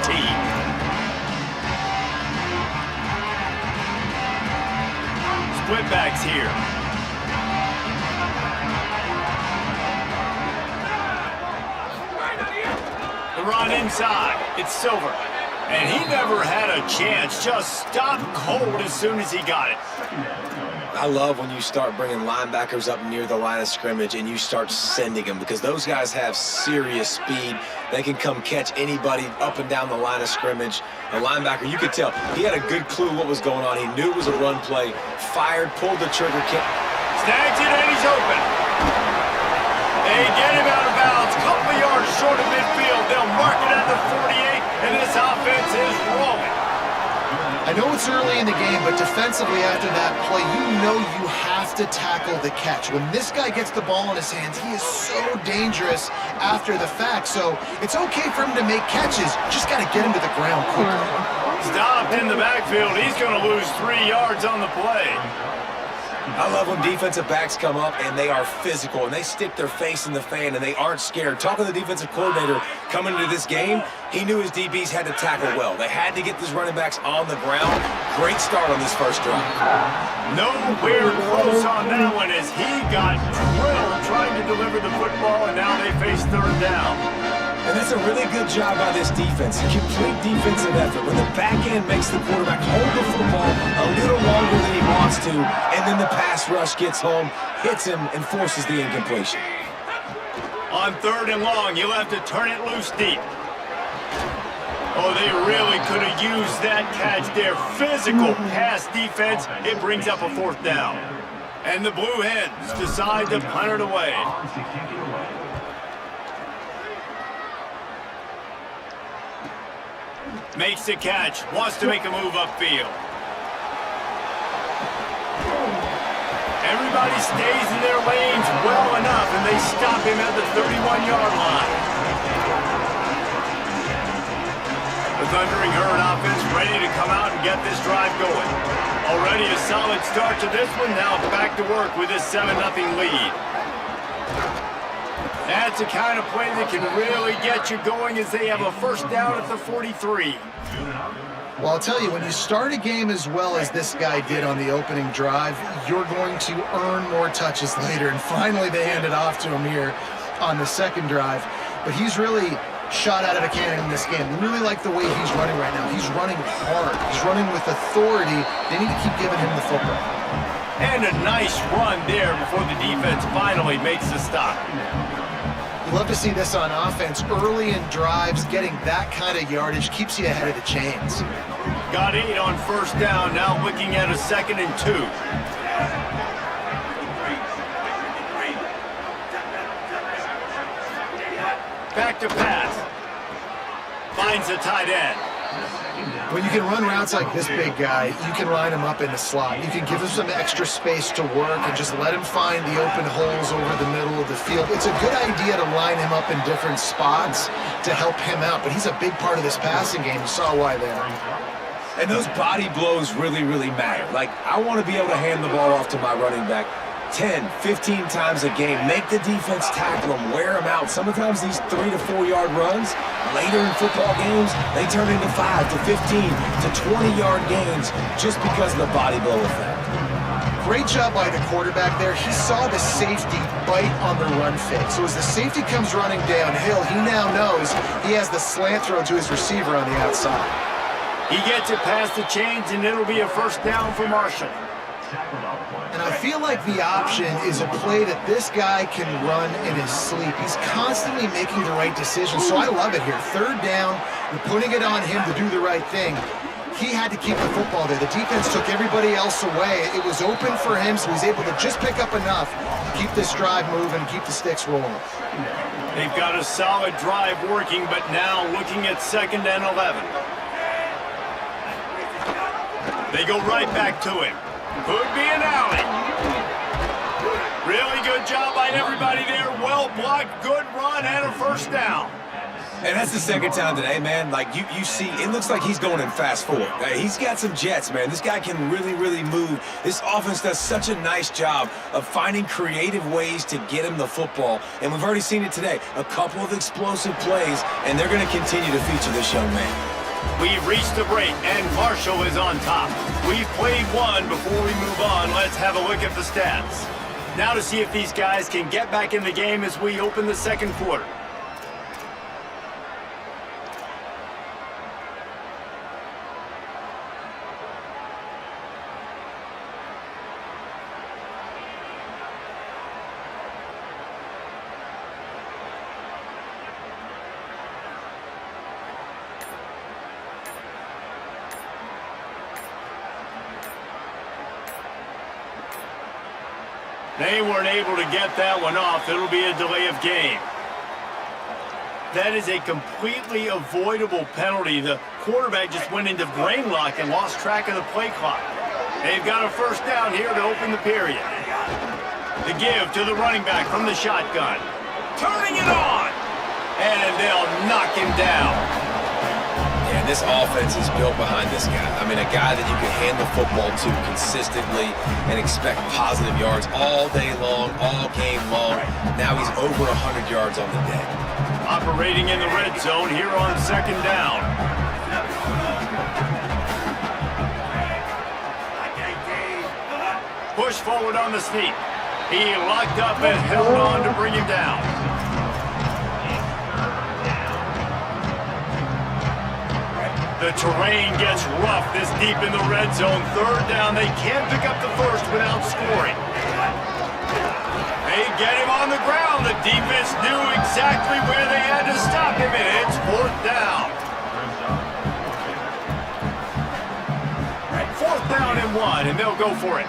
Split backs here. The run inside. It's Silver. And he never had a chance. Just stopped cold as soon as he got it. I love when you start bringing linebackers up near the line of scrimmage and you start sending them because those guys have serious speed. They can come catch anybody up and down the line of scrimmage. A linebacker, you could tell, he had a good clue what was going on. He knew it was a run play, fired, pulled the trigger. Snags it and he's open. They get him out of bounds. Couple yards short of midfield. They'll mark it at the 48, and this offense is rolling. I know it's early in the game, but defensively after that play, you know you have to tackle the catch. When this guy gets the ball in his hands, he is so dangerous after the fact. So it's okay for him to make catches. Just got to get him to the ground quickly. Stopped in the backfield. He's going to lose 3 yards on the play. I love when defensive backs come up and they are physical and they stick their face in the fan and they aren't scared. Talking to the defensive coordinator coming into this game, he knew his DBs had to tackle well. They had to get these running backs on the ground. Great start on this first drive. Nowhere close on that one as he got drilled trying to deliver the football, and now they face third down. And that's a really good job by this defense. Complete defensive effort. When the back end makes the quarterback hold the football a little longer than he wants to, and then the pass rush gets home, hits him, and forces the incompletion. On third and long, you'll have to turn it loose deep. Oh, they really could have used that catch there. Physical pass defense. It brings up a fourth down. And the Blue Hens decide to punt it away. Makes the catch, wants to make a move upfield. Everybody stays in their lanes well enough, and they stop him at the 31-yard line. The Thundering Herd offense ready to come out and get this drive going. Already a solid start to this one, now back to work with this 7-0 lead. That's the kind of play that can really get you going as they have a first down at the 43. Well, I'll tell you, when you start a game as well as this guy did on the opening drive, you're going to earn more touches later. And finally, they hand it off to him here on the second drive. But he's really shot out of a cannon in this game. Really like the way he's running right now. He's running hard. He's running with authority. They need to keep giving him the football. And a nice run there before the defense finally makes the stop. You love to see this on offense. Early in drives, getting that kind of yardage keeps you ahead of the chains. Got 8 on first down, now looking at a 2nd and 2. Back to pass. Finds the tight end. When you can run routes like this big guy, you can line him up in the slot. You can give him some extra space to work and just let him find the open holes over the middle of the field. It's a good idea to line him up in different spots to help him out, but he's a big part of this passing game. You saw why there. And those body blows really, really matter. Like, I want to be able to hand the ball off to my running back 10, 15 times a game. Make the defense tackle them, wear them out. Sometimes these 3 to 4 yard runs, later in football games, they turn into 5 to 15 to 20-yard gains just because of the body blow effect. Great job by the quarterback there. He saw the safety bite on the run fake. So as the safety comes running downhill, he now knows he has the slant throw to his receiver on the outside. He gets it past the chains, and it'll be a first down for Marshall. And I feel like the option is a play that this guy can run in his sleep. He's constantly making the right decision, so I love it here. Third down, you're putting it on him to do the right thing. He had to keep the football there. The defense took everybody else away. It was open for him, so he's able to just pick up enough to keep this drive moving, keep the sticks rolling. They've got a solid drive working, but now looking at 2nd and 11. They go right back to him. Could be an alley. Really good job by everybody there. Well blocked, good run, and a first down. And that's the second time today, man. Like, you see, it looks like he's going in fast forward. He's got some jets, man. This guy can really, really move. This offense does such a nice job of finding creative ways to get him the football. And we've already seen it today. A couple of explosive plays, and they're going to continue to feature this young man. We've reached the break, and Marshall is on top. We've played one. Before we move on, let's have a look at the stats. Now to see if these guys can get back in the game as we open the second quarter. They weren't able to get that one off. It'll be a delay of game. That is a completely avoidable penalty. The quarterback just went into brain lock and lost track of the play clock. They've got a first down here to open the period. The give to the running back from the shotgun. Turning it on! And they'll knock him down. Yeah, this offense is built behind this guy. I mean, a guy that you can hand the football to consistently and expect positive yards all day long, all game long. Now he's over 100 yards on the day. Operating in the red zone here on 2nd down. Push forward on the sneak. He locked up and held on to bring him down. The terrain gets rough this deep in the red zone. 3rd down, they can't pick up the first without scoring. They get him on the ground. The defense knew exactly where they had to stop him, and it's 4th down. 4th down and 1, and they'll go for it.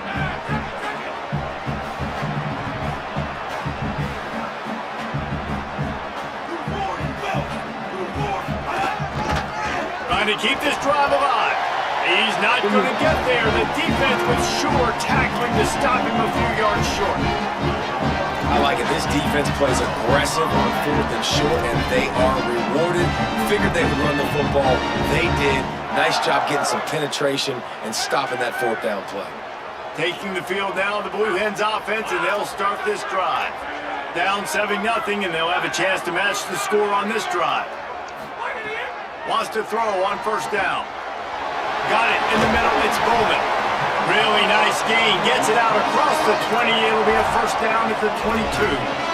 Trying to keep this drive alive. He's not going to get there. The defense was sure tackling to stop him a few yards short. I like it. This defense plays aggressive on 4th and short, and they are rewarded. Figured they would run the football. They did. Nice job getting some penetration and stopping that 4th down play. Taking the field now, the Blue Hens offense, and they'll start this drive. Down 7-0, and they'll have a chance to match the score on this drive. Wants to throw on 1st down. Got it in the middle. It's Bowman. Really nice gain. Gets it out across the 20. It'll be a first down at the 22.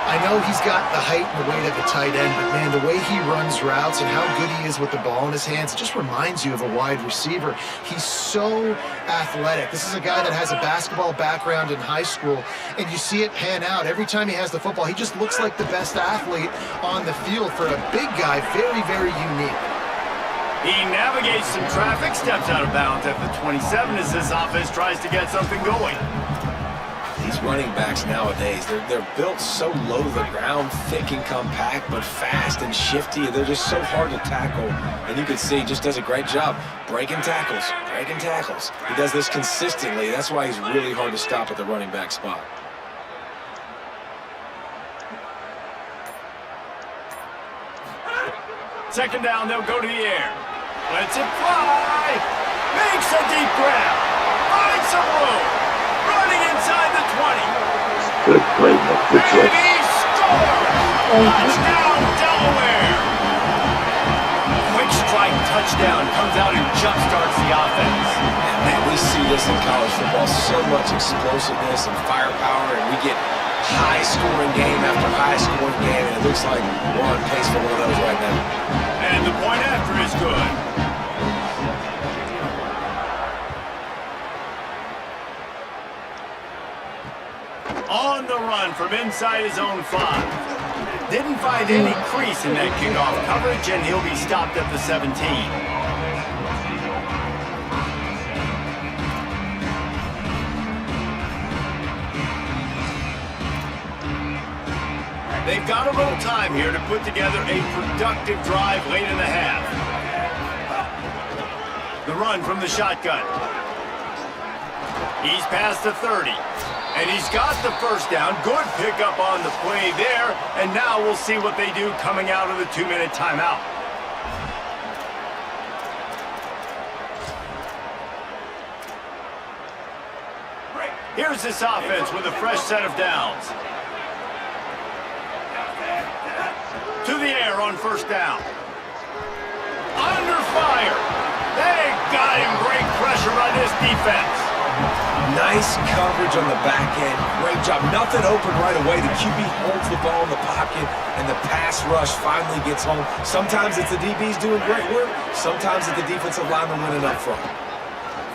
I know he's got the height and the weight of a tight end, but man, the way he runs routes and how good he is with the ball in his hands, it just reminds you of a wide receiver. He's so athletic. This is a guy that has a basketball background in high school, and you see it pan out. Every time he has the football, he just looks like the best athlete on the field. For a big guy, very, very unique. He navigates some traffic, steps out of bounds at the 27 as this offense tries to get something going. These running backs nowadays, they're built so low to the ground, thick and compact, but fast and shifty. They're just so hard to tackle. And you can see he just does a great job breaking tackles, breaking tackles. He does this consistently. That's why he's really hard to stop at the running back spot. Second down, they'll go to the air. Lets it fly. Makes a deep grab. Finds some room. Running inside the 20. Good play, Nick. Good And choice. he scores! Touchdown, Delaware! Quick strike touchdown comes out and jumpstarts the offense. Man, we see this in college football, so much explosiveness and firepower, and we get high-scoring game after high-scoring game, and it looks like we're on pace for one of those right now. And the point after is good. On the run from inside his own 5. Didn't find any crease in that kickoff coverage, and he'll be stopped at the 17. They've got a little time here to put together a productive drive late in the half. The run from the shotgun. He's past the 30. And he's got the first down. Good pickup on the play there. And now we'll see what they do coming out of the 2-minute timeout. Here's this offense with a fresh set of downs. To the air on first down. Under fire. They got him. Great pressure on this defense. Nice coverage on the back end. Great job. Nothing open right away. The QB holds the ball in the pocket, and the pass rush finally gets home. Sometimes it's the DBs doing great work. Sometimes it's the defensive lineman winning up front.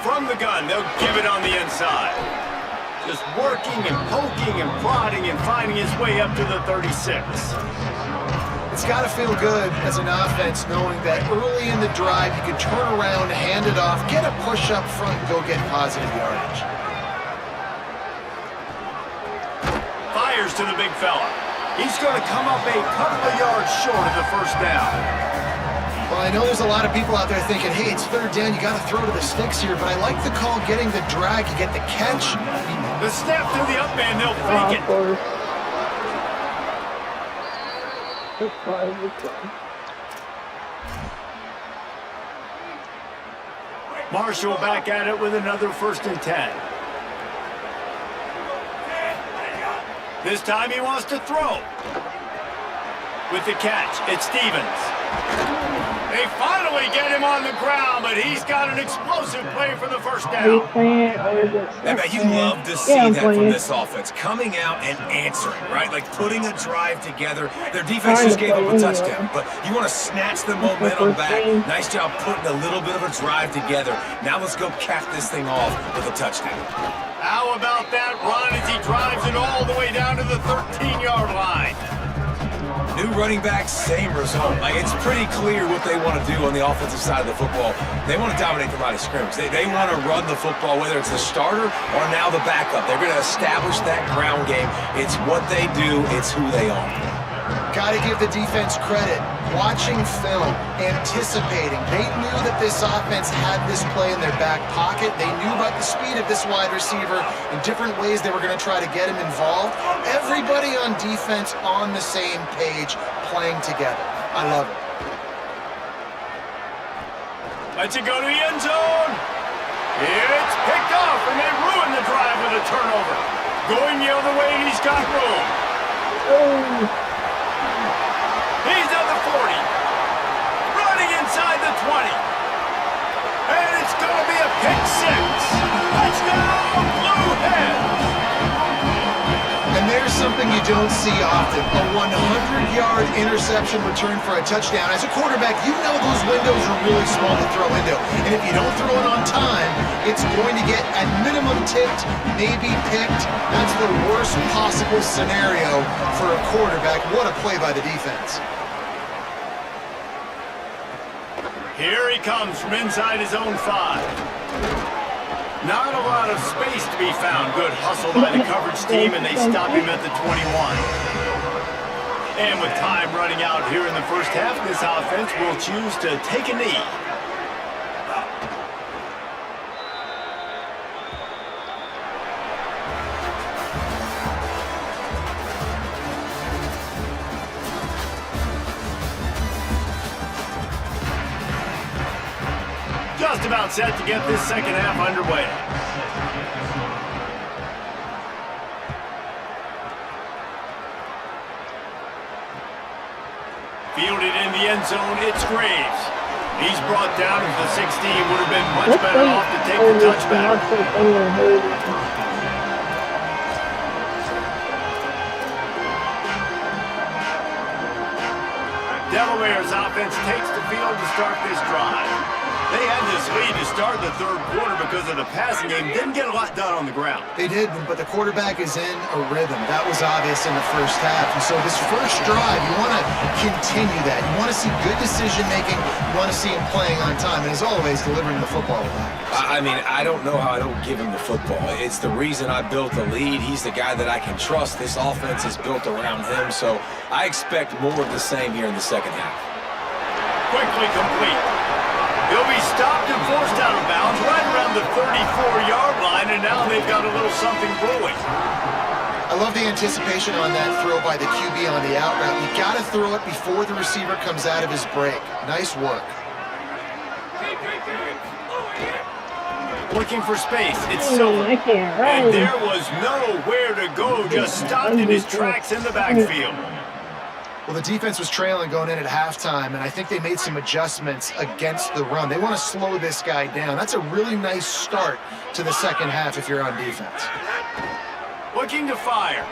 From the gun, they'll give it on the inside. Just working and poking and prodding and finding his way up to the 36. It's got to feel good as an offense knowing that early in the drive you can turn around, hand it off, get a push up front, and go get positive yardage. Fires to the big fella. He's going to come up a couple of yards short of the first down. Well, I know there's a lot of people out there thinking, hey, it's third down, you got to throw to the sticks here, but I like the call getting the drag, you get the catch. The snap to the up man, they'll fake it. Marshall back at it with another 1st and 10. This time he wants to throw. With the catch, it's Stevens. They finally get him on the ground, but he's got an explosive play for the first down. I bet you love to see that from this offense. Coming out and answering, right? Like putting a drive together. Their defense just gave up a touchdown, but you want to snatch the momentum back. Nice job putting a little bit of a drive together. Now let's go cap this thing off with a touchdown. How about that run as he drives it all the way down to the 13-yard line? New running back, same result. Like, it's pretty clear what they want to do on the offensive side of the football. They want to dominate the line of scrimmage. They want to run the football, whether it's the starter or now the backup. They're going to establish that ground game. It's what they do. It's who they are. Got to give the defense credit. Watching film, anticipating. They knew that this offense had this play in their back pocket. They knew about the speed of this wide receiver and different ways they were going to try to get him involved. Everybody on defense on the same page, playing together. I love it. Lets it go to the end zone. It's picked off, and they ruin the drive with a turnover. Going the other way, and he's got room. He's at the 40. Running inside the 20. And it's going to be a pick 6. Touchdown, Blue Hens. And there's something you don't see often, a 100-yard interception return for a touchdown. As a quarterback, you know those windows are really small to throw into. And if you don't throw it on time, it's going to get at minimum tipped, maybe picked. That's the worst possible scenario for a quarterback. What a play by the defense. Here he comes from inside his own 5. Not a lot of space to be found. Good hustle by the coverage team, and they stop him at the 21. And with time running out here in the first half, this offense will choose to take a knee. about set to get this second half underway. Fielded in the end zone, it's Graves. He's brought down at the 16. Would have been much better off to take the touchback. Delaware's offense takes the field to start this drive. They had this lead to start the third quarter because of the passing game. Didn't get a lot done on the ground. They did, but the quarterback is in a rhythm. That was obvious in the first half. And so this first drive, you want to continue that. You want to see good decision-making. You want to see him playing on time. And as always, delivering the football back. I mean, I don't know how I don't give him the football. It's the reason I built the lead. He's the guy that I can trust. This offense is built around him, so I expect more of the same here in the second half. Quickly complete. He'll be stopped and forced out of bounds right around the 34-yard line, and now they've got a little something brewing. I love the anticipation on that throw by the QB on the out route. You got to throw it before the receiver comes out of his break. Nice work. Looking for space. It's Silver. And there was nowhere to go, just stopped in his tracks in the backfield. Well, the defense was trailing going in at halftime, and I think they made some adjustments against the run. They want to slow this guy down. That's a really nice start to the second half if you're on defense. Looking to fire.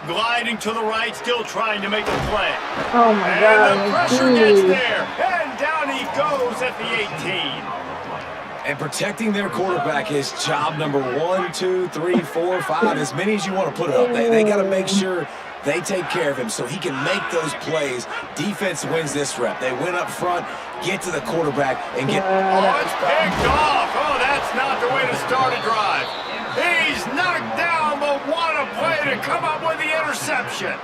Gliding to the right, still trying to make a play. Oh my God. And the pressure gets there. And down he goes at the 18. And protecting their quarterback is job number 1, 2, 3, 4, 5, as many as you want to put up. They got to make sure they take care of him so he can make those plays. Defense wins this rep. They win up front, get to the quarterback, and get... Oh, it's picked off. Oh, that's not the way to start a drive. He's knocked down, but what a play to come up with the interception.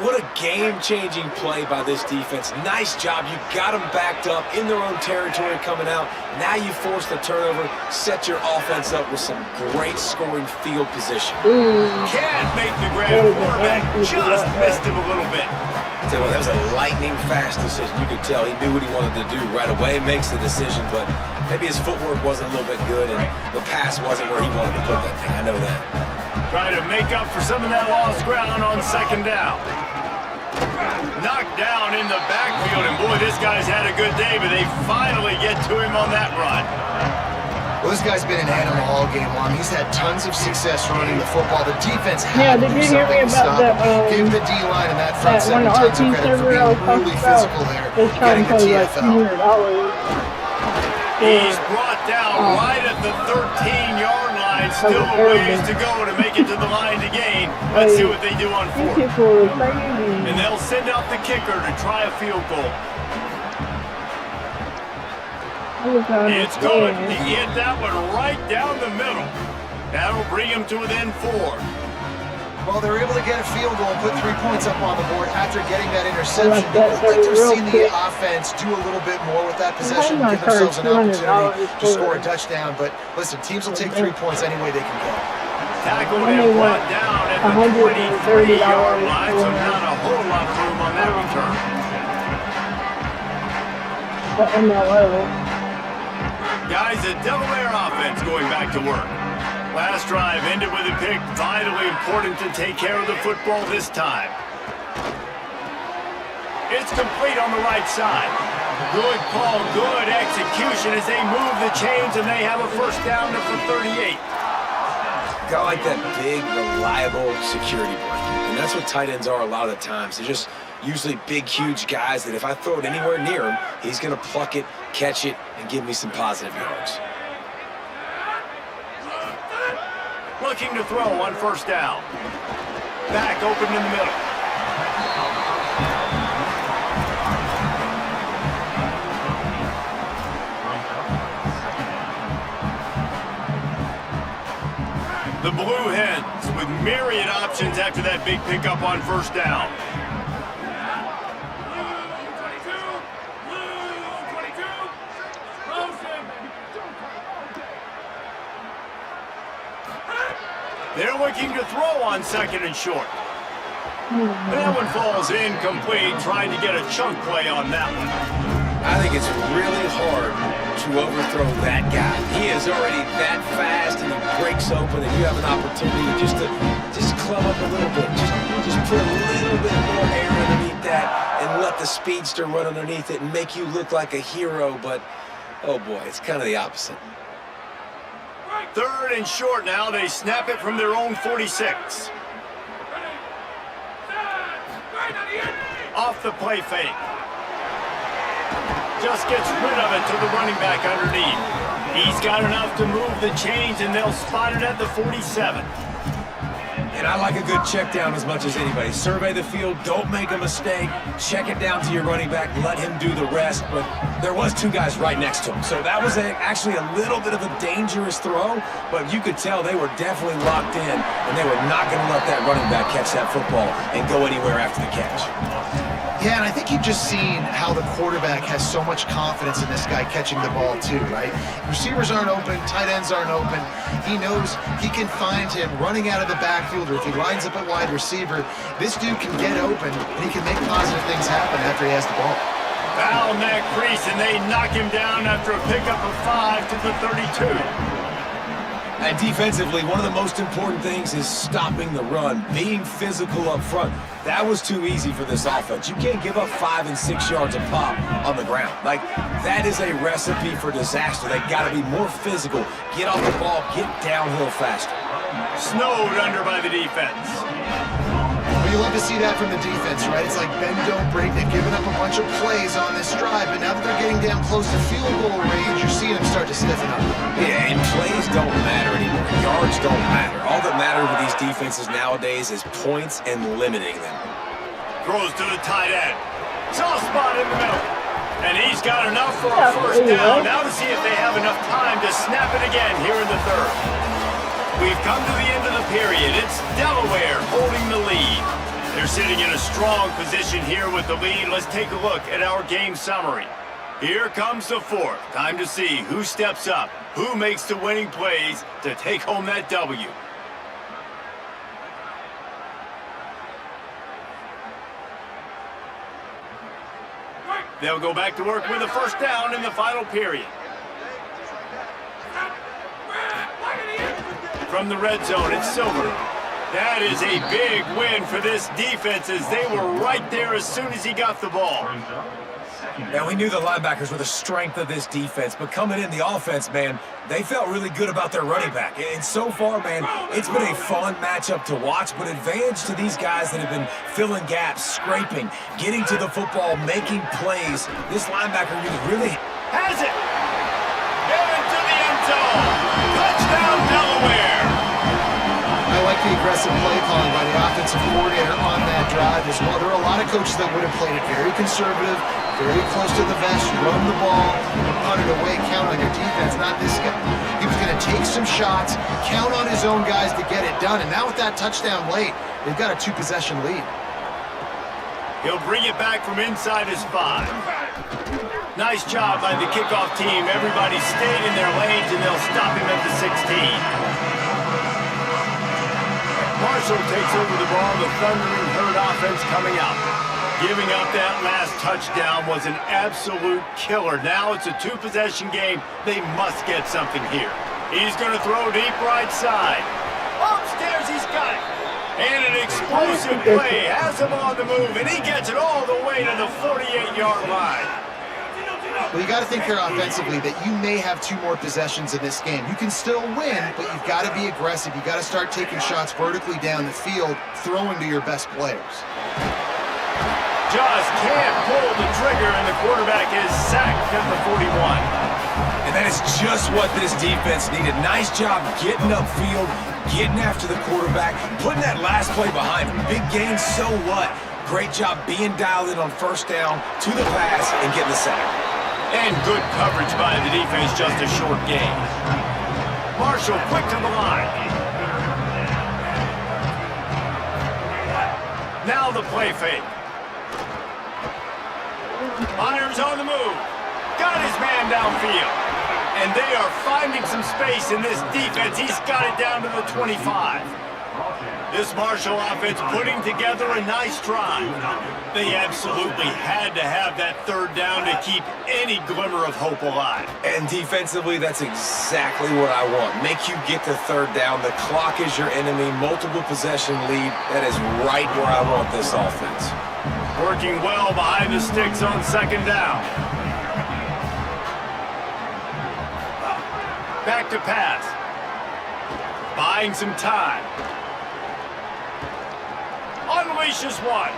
What a game-changing play by this defense. Nice job. You got them backed up in their own territory coming out. Now you force the turnover, set your offense up with some great scoring field position. Can't make the grab. Quarterback just missed him a little bit. Tell you what, that was a lightning-fast decision. You could tell he knew what he wanted to do right away, makes the decision, but maybe his footwork wasn't a little bit good, and the pass wasn't where he wanted to put that thing. I know that. Trying to make up for some of that lost ground on second down. Knocked down in the backfield, and boy, this guy's had a good day, but they finally get to him on that run. Well, this guy's been an animal all game long. He's had tons of success running the football. The defense had to do something to stop him. Give the D-line and that front seven tons of credit for being really physical there, getting the TFL. He's brought down right at the 13-yard line. Still a ways to go to make it to the line to gain. Let's see what they do on fourth. And they'll send out the kicker to try a field goal. It's good. He hit that one right down the middle. That'll bring him to within 4. Well, they're able to get a field goal and put 3 points up on the board after getting that interception. They would like to have seen the offense do a little bit more with that possession, give themselves an opportunity to score a touchdown. But listen, teams will take 3 points any way they can get. Tackled and brought down at the 23-yard line, so not a whole lot of room on that return. Guys, the Delaware offense going back to work. Last drive ended with a pick. Vitally important to take care of the football this time. It's complete on the right side. Good call, good execution as they move the chains, and they have a first down to the 38. Got like that big, reliable security blanket. And that's what tight ends are a lot of the times. They're just usually big, huge guys that if I throw it anywhere near him, he's going to pluck it, catch it, and give me some positive yards. Looking to throw on first down. Back open in the middle. The Blue Hens with myriad options after that big pickup on first down. They're looking to throw on second and short. That one falls incomplete, trying to get a chunk play on that one. I think it's really hard to overthrow that guy. He is already that fast, and he breaks open, and you have an opportunity just club up a little bit. Just put a little bit more air underneath that and let the speedster run underneath it and make you look like a hero, but oh boy, it's kind of the opposite. 3rd and short now. They snap it from their own 46. Off the play fake. Just gets rid of it to the running back underneath. He's got enough to move the chains, and they'll spot it at the 47. And I like a good check down as much as anybody. Survey the field, don't make a mistake, check it down to your running back, let him do the rest. But there was 2 guys right next to him, so that was actually a little bit of a dangerous throw, but you could tell they were definitely locked in, and they were not going to let that running back catch that football and go anywhere after the catch. Yeah, and I think you've just seen how the quarterback has so much confidence in this guy catching the ball too, right? Receivers aren't open, tight ends aren't open. He knows he can find him running out of the backfield, or if he lines up at wide receiver, this dude can get open and he can make positive things happen after he has the ball. Foul in that crease, and they knock him down after a pickup of 5 to the 32. And defensively, one of the most important things is stopping the run, being physical up front. That was too easy for this offense. You can't give up 5 and 6 yards a pop on the ground. Like, that is a recipe for disaster. They got to be more physical, get off the ball, get downhill faster. Snowed under by the defense. Well, you love to see that from the defense, right? It's like bend, don't break. They've given up a bunch of plays on this drive, but now that they're getting down close to field goal range, you're seeing them start to stiffen up. Yeah, and plays don't matter anymore. Yards don't matter. All that matters with these defenses nowadays is points and limiting them. Throws to the tight end. Soft spot in the middle. And he's got enough for a first down. Now to see if they have enough time to snap it again here in the 3rd. We've come to the end of the period. It's Delaware holding the lead. They're sitting in a strong position here with the lead. Let's take a look at our game summary. Here comes the 4th. Time to see who steps up, who makes the winning plays to take home that W. They'll go back to work with a first down in the final period. From the red zone, it's Silver. That is a big win for this defense, as they were right there as soon as he got the ball. Now, we knew the linebackers were the strength of this defense, but coming in the offense, man, they felt really good about their running back. And so far, man, it's been a fun matchup to watch, but advantage to these guys that have been filling gaps, scraping, getting to the football, making plays. This linebacker unit really has it. Into the end zone. Touchdown, Delaware. I like the aggressive play calling by the offensive coordinator on that drive as well. There are a lot of coaches that would have played it very conservative, very close to the vest, run the ball, punt it away, count on your defense, not this guy. He was going to take some shots, count on his own guys to get it done, and now with that touchdown late, they've got a 2-possession lead. He'll bring it back from inside his 5. Nice job by the kickoff team. Everybody stayed in their lanes, and they'll stop him at the 16. Marshall takes over the ball. The Thundering Herd offense coming out. Giving up that last touchdown was an absolute killer. Now it's a 2-possession game. They must get something here. He's going to throw deep right side. Upstairs, he's got it. And an explosive play. Has him on the move, and he gets it all the way to the 48-yard line. Well, you got to think here offensively that you may have 2 more possessions in this game. You can still win, but you've got to be aggressive. You got to start taking shots vertically down the field, throwing to your best players. Just can't pull the trigger, and the quarterback is sacked at the 41. And that is just what this defense needed. Nice job getting upfield, getting after the quarterback, putting that last play behind him. Big gain, so what? Great job being dialed in on first down, to the pass, and getting the sack. And good coverage by the defense, just a short gain. Marshall quick to the line. Now the play fake. Myers on the move. Got his man downfield. And they are finding some space in this defense. He's got it down to the 25. This Marshall offense putting together a nice drive. They absolutely had to have that third down to keep any glimmer of hope alive. And defensively, that's exactly what I want. Make you get the third down. The clock is your enemy. Multiple possession lead. That is right where I want this offense. Working well behind the sticks on second down. Back to pass. Buying some time. Unleashes one.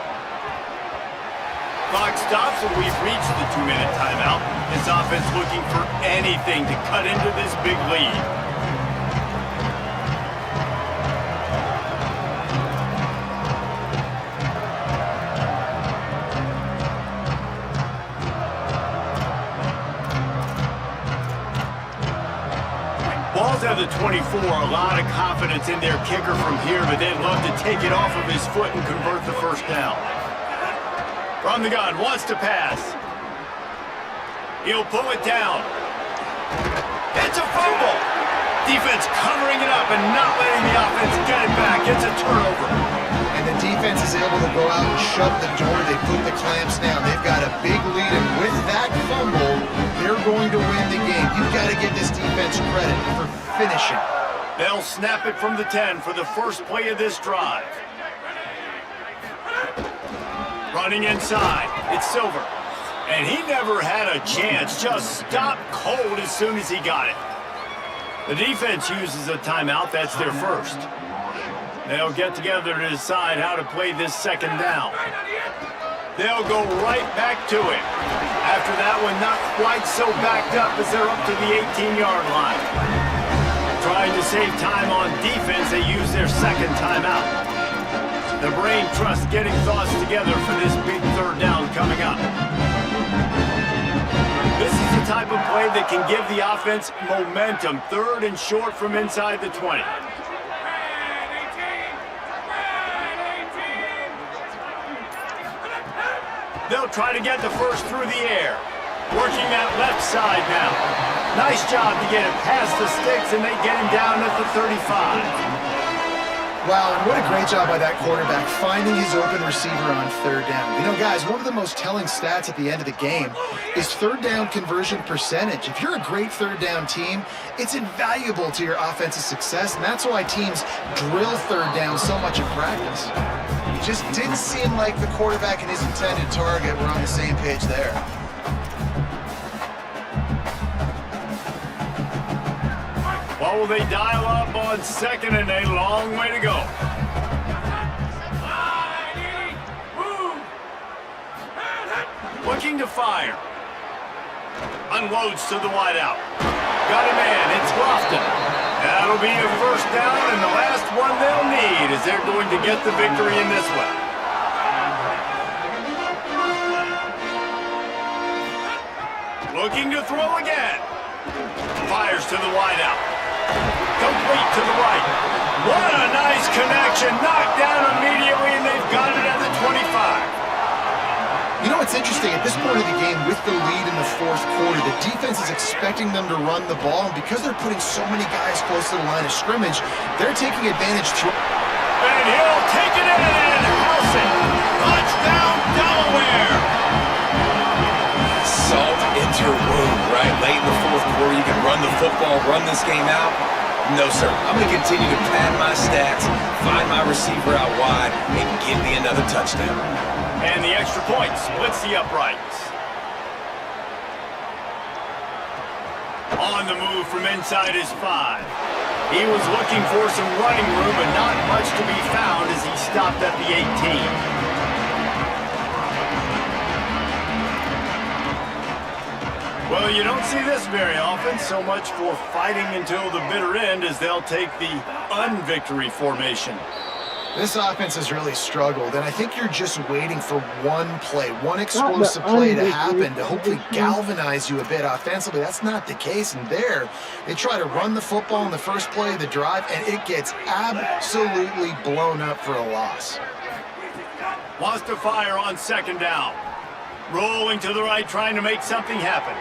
Clock stops and we've reached the 2-minute timeout. This offense looking for anything to cut into this big lead. Ball's at the 24, a lot of confidence in their kicker from here, but they'd love to take it off of his foot and convert the first down. From the gun, wants to pass. He'll pull it down. It's a fumble. Defense covering it up and not letting the offense get it back. It's a turnover. And the defense is able to go out and shut the door. They put the clamps down. They've got a big lead, and with that fumble, they're going to win the game. You've got to give this defense credit for finishing. They'll snap it from the 10 for the first play of this drive. Running inside, it's Silver. And he never had a chance, just stopped cold as soon as he got it. The defense uses a timeout, that's their first. They'll get together to decide how to play this second down. They'll go right back to it. After that one, not quite so backed up as they're up to the 18-yard line. Trying to save time on defense, they use their second timeout. The brain trust getting thoughts together for this big third down coming up. This is the type of play that can give the offense momentum. Third and short from inside the 20. They'll try to get the first through the air. Working that left side now. Nice job to get it past the sticks, and they get him down at the 35. Wow, and what a great job by that quarterback, finding his open receiver on third down. You know, guys, one of the most telling stats at the end of the game is third down conversion percentage. If you're a great third down team, it's invaluable to your offensive success, and that's why teams drill third down so much in practice. It just didn't seem like the quarterback and his intended target were on the same page there. What will they dial up on second, and a long way to go? Looking to fire. Unloads to the wideout. Got a man, it's Lofton. That'll be a first down, and the last one they'll need as they're going to get the victory in this one. Looking to throw again. Fires to the wideout. Complete to the right. What a nice connection. Knocked down immediately, and they've got it at the 25. You know, it's interesting. At this point of the game, with the lead in the fourth quarter, the defense is expecting them to run the ball, and because they're putting so many guys close to the line of scrimmage, they're taking advantage to... And he'll take it in and house it. Touchdown, Delaware. Salt into your wound, right? Late in the fourth quarter, you can run the football, run this game out. No, sir. I'm going to continue to pad my stats, find my receiver out wide, and give me another touchdown. And the extra point splits the uprights. On the move from inside his 5. He was looking for some running room, but not much to be found as he stopped at the 18. Well, you don't see this very often, so much for fighting until the bitter end as they'll take the unvictory formation. This offense has really struggled, and I think you're just waiting for one play, one explosive play to happen to hopefully galvanize you a bit offensively. That's not the case, and there, they try to run the football in the first play of the drive, and it gets absolutely blown up for a loss. Wants to fire on second down. Rolling to the right, trying to make something happen.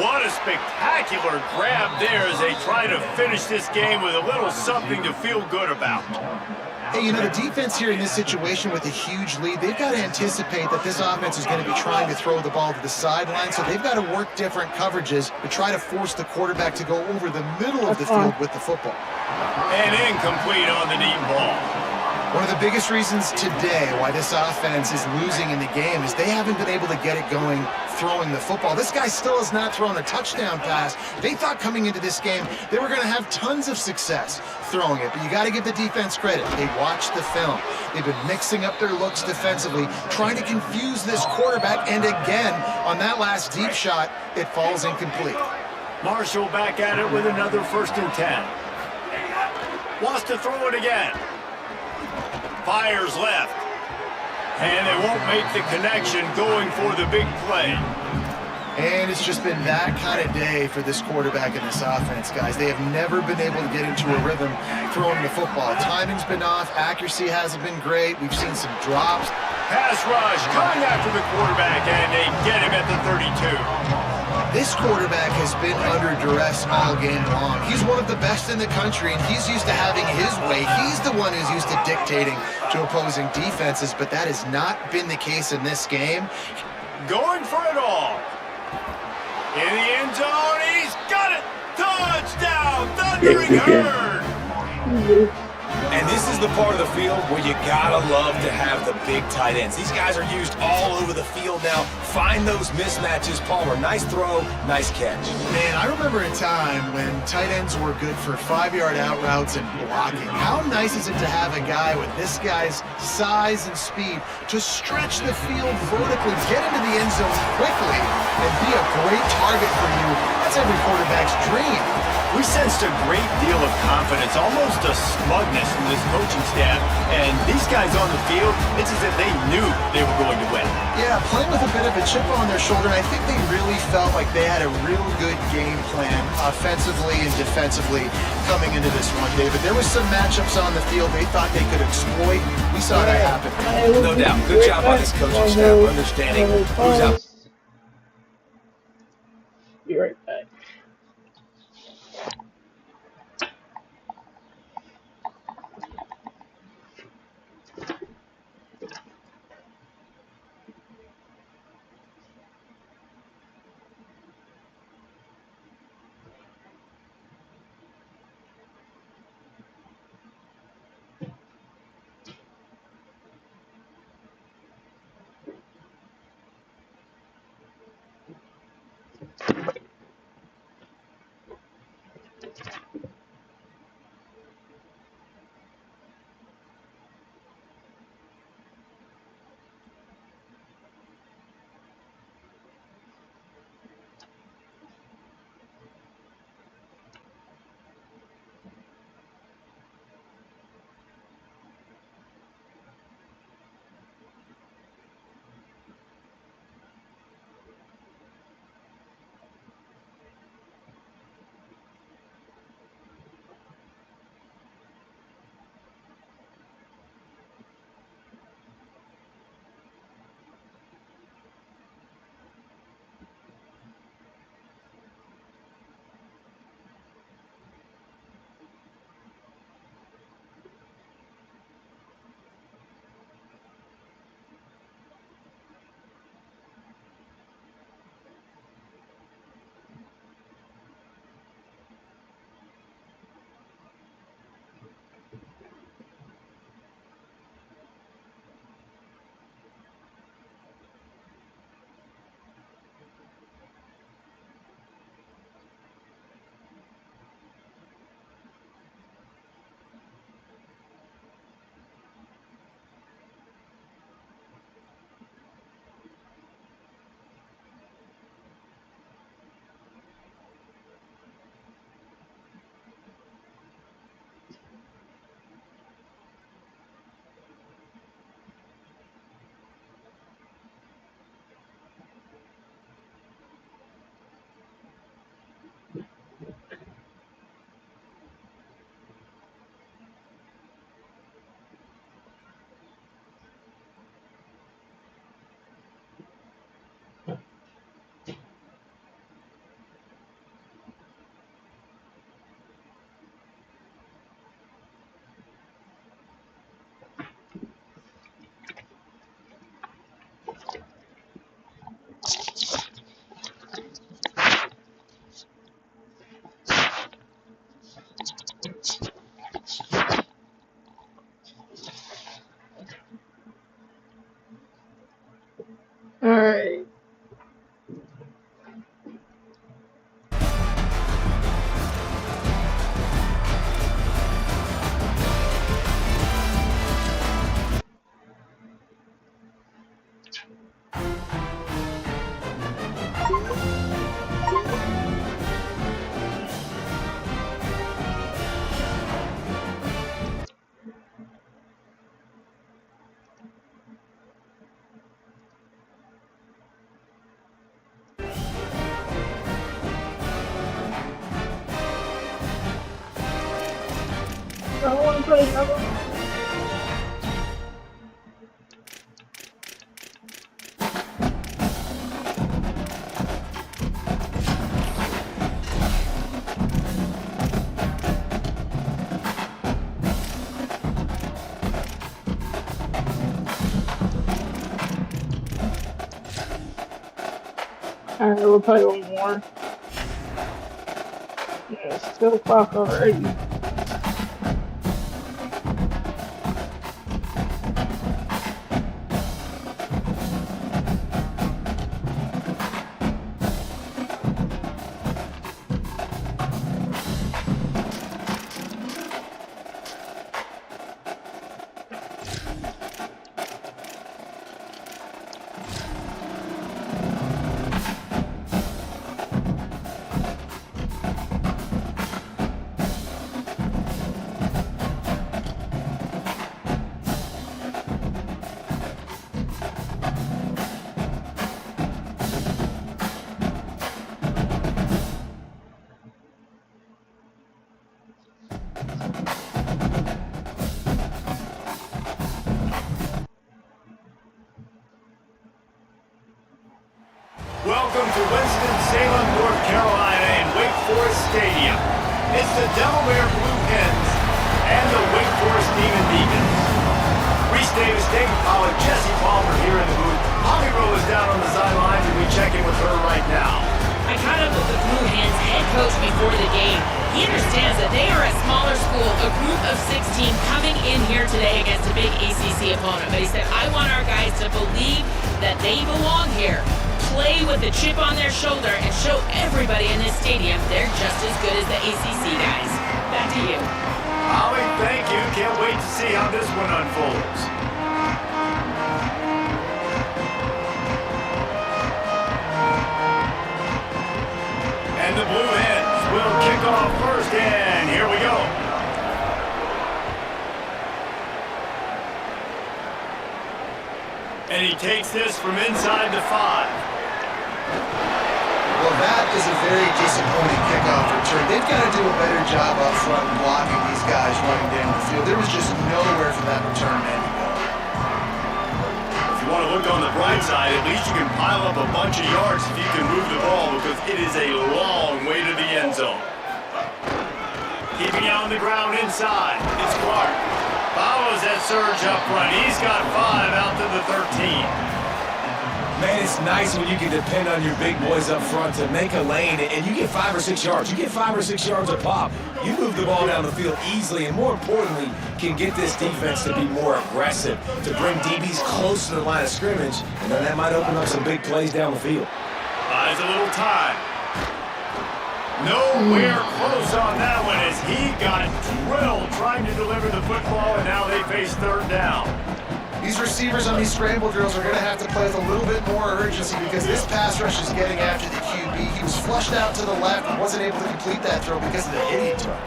What a spectacular grab there as they try to finish this game with a little something to feel good about. Hey, you know, the defense here in this situation with a huge lead, they've got to anticipate that this offense is going to be trying to throw the ball to the sideline, so they've got to work different coverages to try to force the quarterback to go over the middle of the field with the football. And incomplete on the deep ball. One of the biggest reasons today why this offense is losing in the game is they haven't been able to get it going throwing the football. This guy still has not thrown a touchdown pass. They thought coming into this game they were going to have tons of success throwing it, but you got to give the defense credit. They watched the film. They've been mixing up their looks defensively, trying to confuse this quarterback, and again, on that last deep shot, it falls incomplete. Marshall back at it with another 1st and 10. Wants to throw it again. Fires left. And they won't make the connection going for the big play. And it's just been that kind of day for this quarterback and this offense, guys. They have never been able to get into a rhythm throwing the football. Timing's been off. Accuracy hasn't been great. We've seen some drops. Pass rush coming after the quarterback, and they get him at the 32. This quarterback has been under duress all game long. He's one of the best in the country, and he's used to having his way. He's the one who's used to dictating to opposing defenses, but that has not been the case in this game. Going for it all. In the end zone, he's got it! Touchdown! Thundering Herd! And this is the part of the field where you gotta love to have the big tight ends. These guys are used all over the field now. Find those mismatches. Palmer, nice throw, nice catch. Man, I remember a time when tight ends were good for 5-yard out routes and blocking. How nice is it to have a guy with this guy's size and speed to stretch the field vertically, get into the end zone quickly, and be a great target for you? That's every quarterback's dream. We sensed a great deal of confidence, almost a smugness from this coaching staff. And these guys on the field, it's as if they knew they were going to win. Yeah, playing with a bit of a chip on their shoulder, and I think they really felt like they had a real good game plan offensively and defensively coming into this one, David. There was some matchups on the field they thought they could exploit. We saw that happen. No doubt. Good job by this coaching staff understanding who's out. Be right back. I will tell you one more. Yeah, it's still o'clock already. Welcome to Winston-Salem, North Carolina and Wake Forest Stadium. It's the Delaware Blue Hens and the Wake Forest Demon Deacons. Reese Davis, Dayton Pollack, Jesse Palmer here in the booth. Holly Rowe is down on the sidelines and we check in with her right now. I caught up with the Blue Hens head coach before the game. He understands that they are a smaller school, a group of 16 coming in here today against a big ACC opponent. But he said, I want our guys to believe that they belong here. Play with a chip on their shoulder and show everybody in this stadium they're just as good as the ACC guys. Back to you. Holly, thank you. Can't wait to see how this one unfolds. And the Blue Hens will kick off first, and here we go. And he takes this from inside the 5. Well, that is a very disappointing kickoff return. They've got to do a better job up front blocking these guys running down the field. There was just nowhere for that return man to go. If you want to look on the bright side, at least you can pile up a bunch of yards if you can move the ball because it is a long way to the end zone. Keeping it on the ground inside, it's Clark. Follows that surge up front. He's got 5 out to the 13. Man, it's nice when you can depend on your big boys up front to make a lane and you get 5 or 6 yards. You get 5 or 6 yards a pop. You move the ball down the field easily and more importantly, can get this defense to be more aggressive, to bring DBs close to the line of scrimmage, and then that might open up some big plays down the field. Buys a little time. Nowhere close on that one as he got drilled trying to deliver the football, and now they face 3rd down. These receivers on these scramble drills are going to have to play with a little bit more urgency because this pass rush is getting after the QB. He was flushed out to the left and wasn't able to complete that throw because of the hit he took.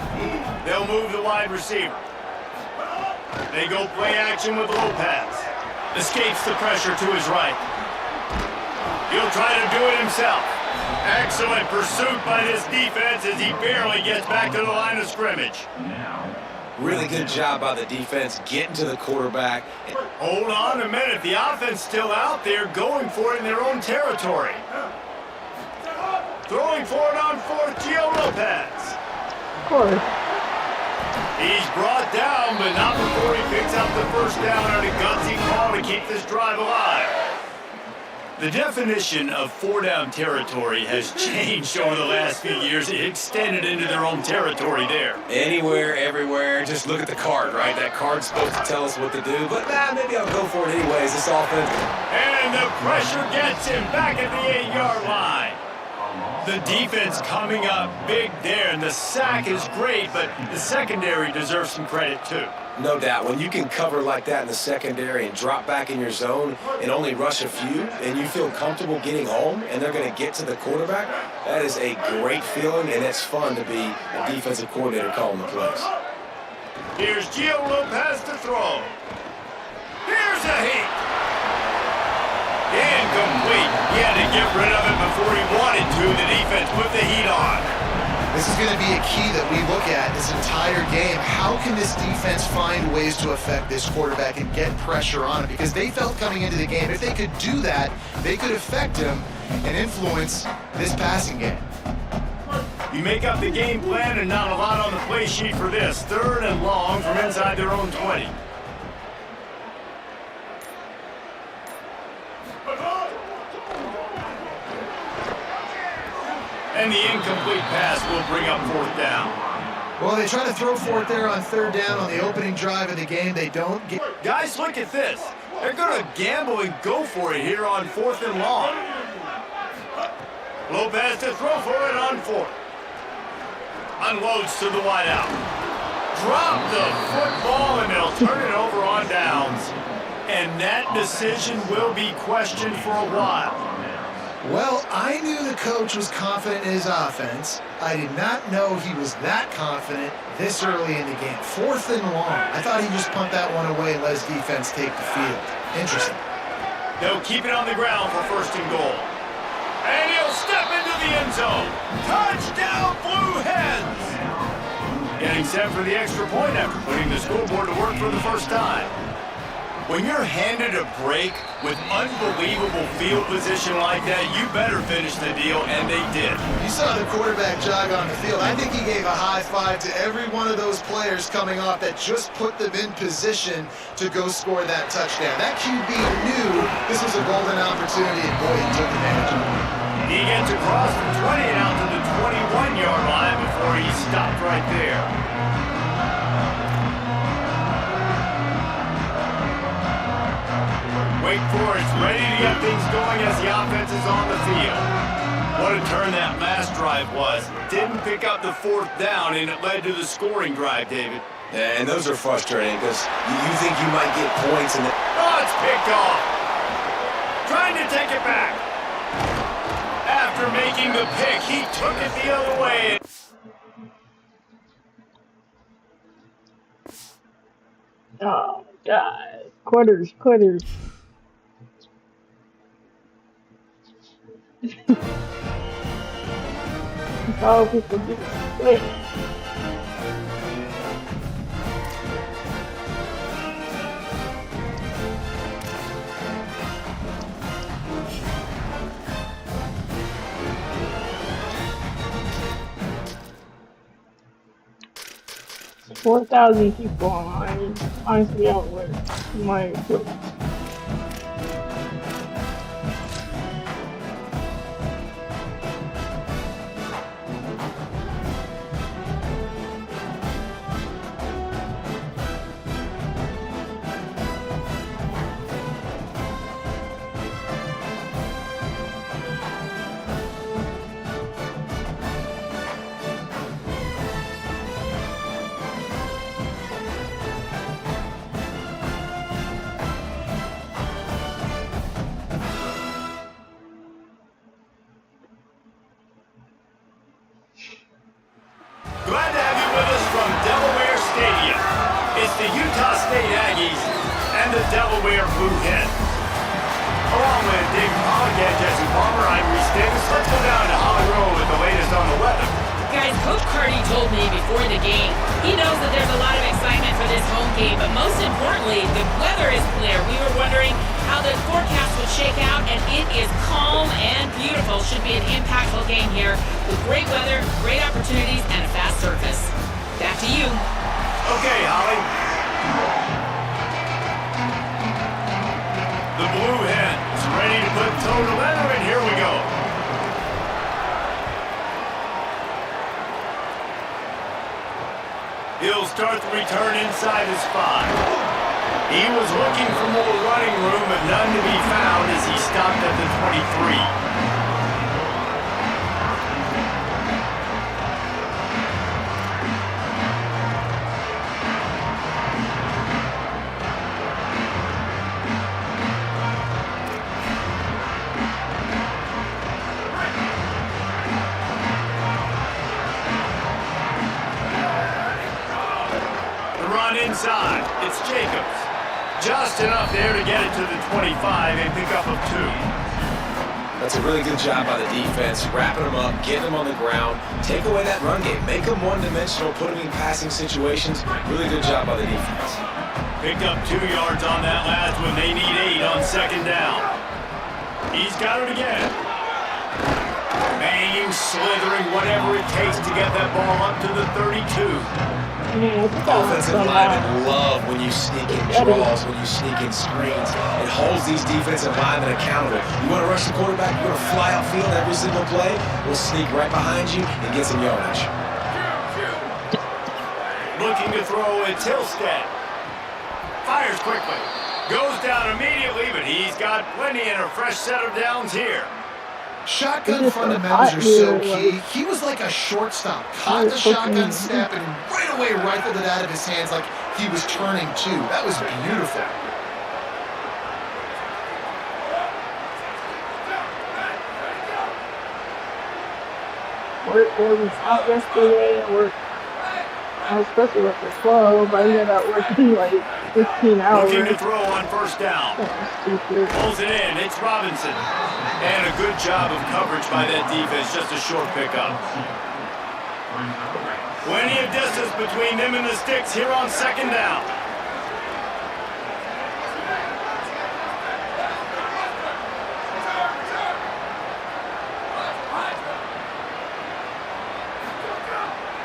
They'll move the wide receiver. They go play action with Lopez. Escapes the pressure to his right. He'll try to do it himself. Excellent pursuit by this defense as he barely gets back to the line of scrimmage. Really good job by the defense getting to the quarterback. Hold on a minute. The offense still out there going for it in their own territory. Throwing for it on 4th, Gio Lopez. Of course. He's brought down, but not before he picks up the first down on a gutsy call to keep this drive alive. The definition of 4-down territory has changed over the last few years. It extended into their own territory there. Anywhere, everywhere, just look at the card, right? That card's supposed to tell us what to do, but maybe I'll go for it anyways. This offense. And the pressure gets him back at the 8-yard line. The defense coming up big there, and the sack is great, but the secondary deserves some credit too. No doubt. When you can cover like that in the secondary and drop back in your zone and only rush a few, and you feel comfortable getting home and they're going to get to the quarterback, that is a great feeling, and it's fun to be a defensive coordinator calling the plays. Here's Gio Lopez to throw. Here's a heat. Incomplete. He had to get rid of it before he wanted to. The defense put the heat on. This is going to be a key that we look at this entire game. How can this defense find ways to affect this quarterback and get pressure on him? Because they felt coming into the game, if they could do that, they could affect him and influence this passing game. You make up the game plan and not a lot on the play sheet for this. 3rd and long from inside their own 20. And the incomplete pass will bring up 4th down. Well, they try to throw for it there on 3rd down on the opening drive of the game. They don't get... Guys, look at this. They're going to gamble and go for it here on 4th and long. Lopez to throw for it on 4th. Unloads to the wideout. Drop the football, and they'll turn it over on downs. And that decision will be questioned for a while. Well, I knew the coach was confident in his offense. I did not know he was that confident this early in the game. 4th and long. I thought he just pumped that one away and let his defense take the field. Interesting. They'll keep it on the ground for 1st and goal. And he'll step into the end zone. Touchdown, Blue Hens! Getting set for the extra point after putting the scoreboard to work for the first time. When you're handed a break with unbelievable field position like that, you better finish the deal, and they did. You saw the quarterback jog on the field. I think he gave a high five to every one of those players coming off that just put them in position to go score that touchdown. That QB knew this was a golden opportunity, and boy, he took advantage of it. He gets across the 20 and out to the 21-yard line before he stopped right there. Wake Forest ready to get things going as the offense is on the field. What a turn that last drive was. Didn't pick up the 4th down, and it led to the scoring drive, David. Yeah, and those are frustrating because you think you might get points and Oh, it's picked off. Trying to take it back. After making the pick, he took it the other way. Oh, God. Quitters. That's all people do. Wait. There's 4,000 people online. Honestly, I don't wear my equipment. Glad to have you with us from Delaware Stadium. It's the Utah State Aggies and the Delaware Blue Hens. Along with Dave Pollock and Jesse Palmer, I'm Reese Davis. Let's go down to Holly Rowe with the latest on the weather. Guys, Coach Carty told me before the game, he knows that there's a lot of excitement for this home game, but most importantly, the weather is clear. We were wondering how the forecast would shake out, and it is calm and beautiful. Should be an impactful game here with great weather, great opportunities, and a fast surface. Back to you. Okay, Holly. The Blue Hens ready to put toe to leather, and here we go. He'll start the return inside his 5. He was looking for more running room, but none to be found as he stopped at the 23. Inside, it's Jacobs. Just enough there to get it to the 25 and pick up of 2. That's a really good job by the defense, wrapping them up, getting them on the ground, take away that run game, make them one-dimensional, put them in passing situations. Really good job by the defense. Picked up 2 yards on that last one. They need 8 on 2nd down. He's got it again. Banging, slithering, whatever it takes to get that ball up to the 32. I mean, I think I was Offensive some, linemen love when you sneak in draws, when you sneak in screens. It holds these defensive linemen accountable. You want to rush the quarterback, you want to fly outfield every single play, we'll sneak right behind you and get some yardage. Looking to throw, it's Hillstead. Fires quickly. Goes down immediately, but he's got plenty and a fresh set of downs here. Shotgun fundamentals are so key. He was like a shortstop. Caught the shotgun snap and right away rifled it out of his hands like he was turning two. That was beautiful. work was out yesterday. I was supposed to work at 12, but I ended up working like 15 hours. Looking to throw on first down. Pulls it in. It's Robinson. And a good job of coverage by that defense. Just a short pickup. Plenty of distance between them and the sticks here on second down.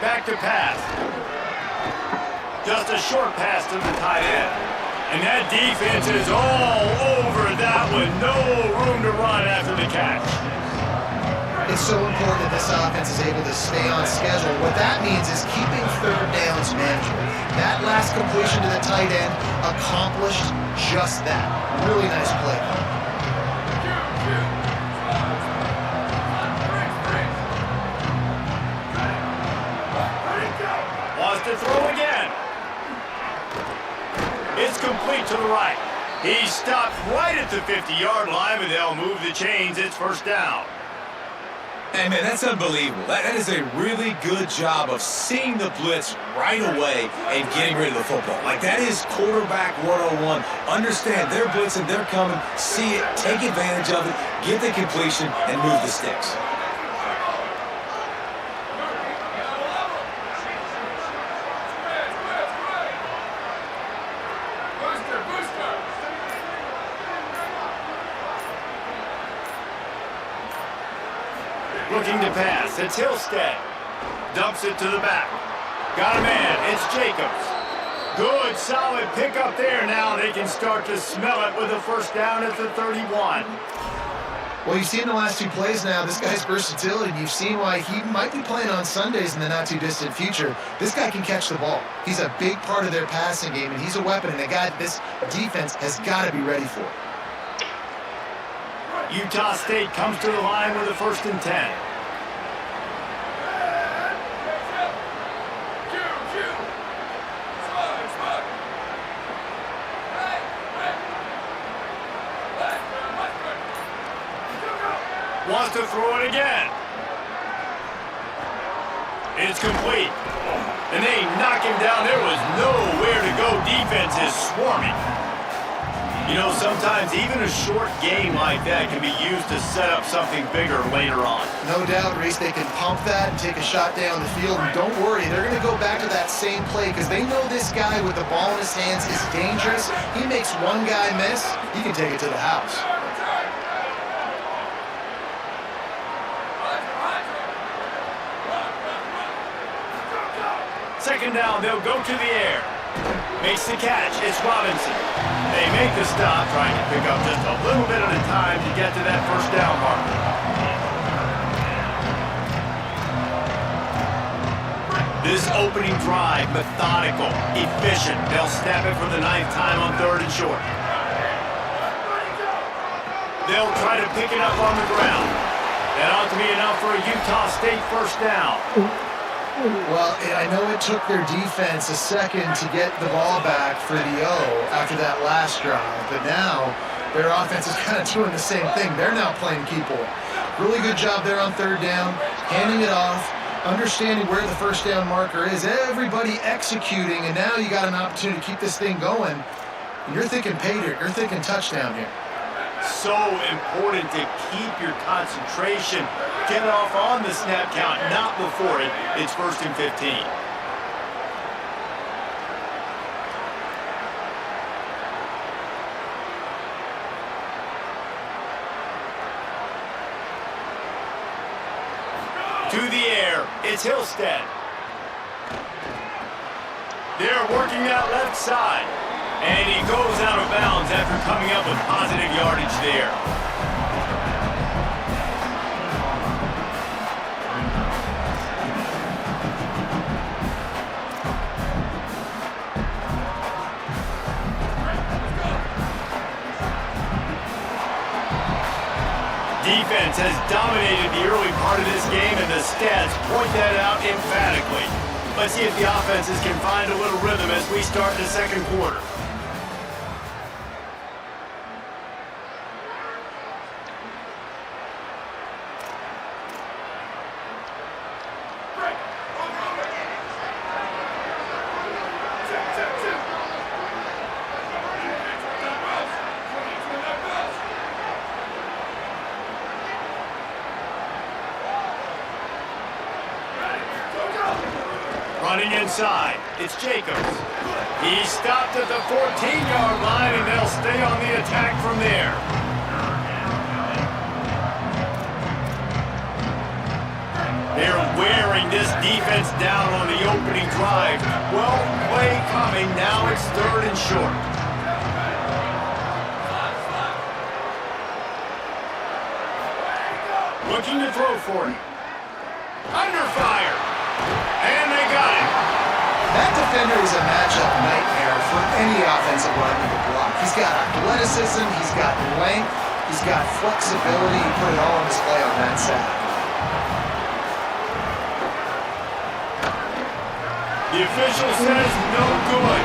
Back to pass. Just a short pass to the tight end. And that defense is all over that one. No room to run after the catch. It's so important that this offense is able to stay on schedule. What that means is keeping third downs manageable. That last completion to the tight end accomplished just that. Really nice play. Wants to throw again. It's complete to the right. He stopped right at the 50-yard line, but they'll move the chains. It's first down. Hey, man, that's unbelievable. That is a really good job of seeing the blitz right away and getting rid of the football. Like, that is quarterback 101. Understand they're blitzing, they're coming, see it, take advantage of it, get the completion, and move the sticks. Looking to pass. It's Hillstead. Dumps it to the back. Got a man. It's Jacobs. Good, solid pickup there. Now they can start to smell it with a first down at the 31. Well, you've seen the last two plays now. This guy's versatility, and you've seen why he might be playing on Sundays in the not-too-distant future. This guy can catch the ball. He's a big part of their passing game, and he's a weapon, and a guy this defense has got to be ready for. Utah State comes to the line with a 1st and 10. Wants to throw it again. It's complete. And they knock him down. There was nowhere to go. Defense is swarming. You know, sometimes even a short game like that can be used to set up something bigger later on. No doubt, Reese, they can pump that and take a shot down the field. And don't worry, they're going to go back to that same play because they know this guy with the ball in his hands is dangerous. He makes one guy miss, he can take it to the house. Second down, they'll go to the air. Makes the catch. It's Robinson. They make the stop, trying to pick up just a little bit at a time to get to that first down marker. This opening drive, methodical, efficient. They'll snap it for the 9th time on 3rd and short. They'll try to pick it up on the ground. That ought to be enough for a Utah State first down. Well, I know it took their defense a second to get the ball back for the O after that last drive, but now their offense is kind of doing the same thing. They're now playing keep ball. Really good job there on 3rd down, handing it off, understanding where the first down marker is, everybody executing, and now you got an opportunity to keep this thing going. You're thinking pay dirt, you're thinking touchdown here. So important to keep your concentration. Get it off on the snap count, not before it. It's 1st and 15. To the air, it's Hillstead. They're working that left side. And he goes out of bounds after coming up with positive yardage there. Defense has dominated the early part of this game, and the stats point that out emphatically. Let's see if the offenses can find a little rhythm as we start the second quarter. Running inside, it's Jacobs. He stopped at the 14-yard line, and they'll stay on the attack from there. They're wearing this defense down on the opening drive. Well, play coming. Now it's 3rd and short. Looking to throw for it. Under fire. And they got it. That defender is a matchup nightmare for any offensive lineman to block. He's got athleticism, he's got length, he's got flexibility. He put it all on display on that sack. The official says no good.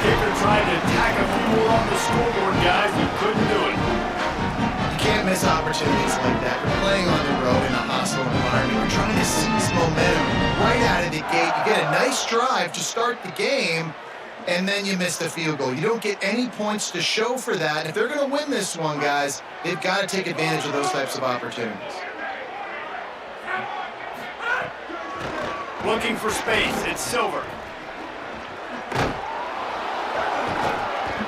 Kicker tried to tack a few more on the scoreboard, guys, but couldn't do it. You can't miss opportunities like that. You're playing on the road in a hostile environment. You're trying to seize momentum right out of the gate. You get a nice drive to start the game, and then you miss the field goal. You don't get any points to show for that. And if they're going to win this one, guys, they've got to take advantage of those types of opportunities. Looking for space, it's Silver.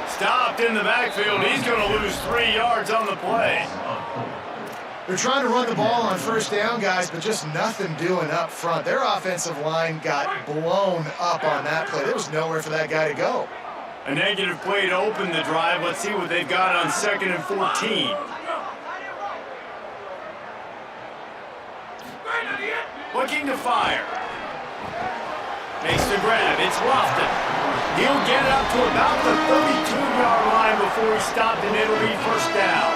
Stopped in the backfield. He's going to lose 3 yards on the play. They're trying to run the ball on first down, guys, but just nothing doing up front. Their offensive line got blown up on that play. There was nowhere for that guy to go. A negative play to open the drive. Let's see what they've got on 2nd and 14. Looking to fire. Makes the grab. It's Lofton. He'll get up to about the 32-yard line before he's stopped, and it'll be 1st down.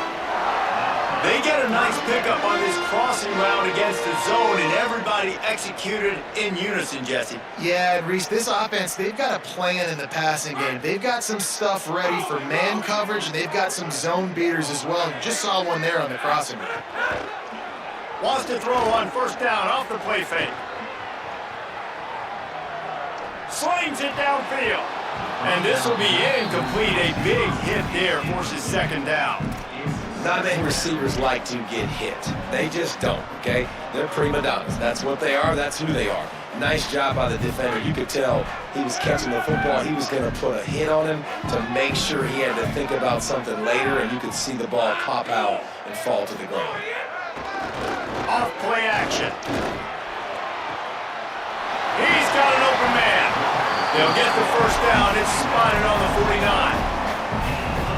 They get a nice pickup on this crossing route against the zone, and everybody executed in unison, Jesse. Yeah, and Reese, this offense, they've got a plan in the passing game. They've got some stuff ready for man coverage, and they've got some zone beaters as well. You just saw one there on the crossing route. Wants to throw on 1st down off the play fake. Slings it downfield. And this will be incomplete. A big hit there forces 2nd down. Not many receivers like to get hit. They just don't, okay? They're prima donnas. That's what they are. That's who they are. Nice job by the defender. You could tell he was catching the football. He was going to put a hit on him to make sure he had to think about something later, and you could see the ball pop out and fall to the ground. Off play action. He's got an open man. They'll get the 1st down. It's spotted on the 49.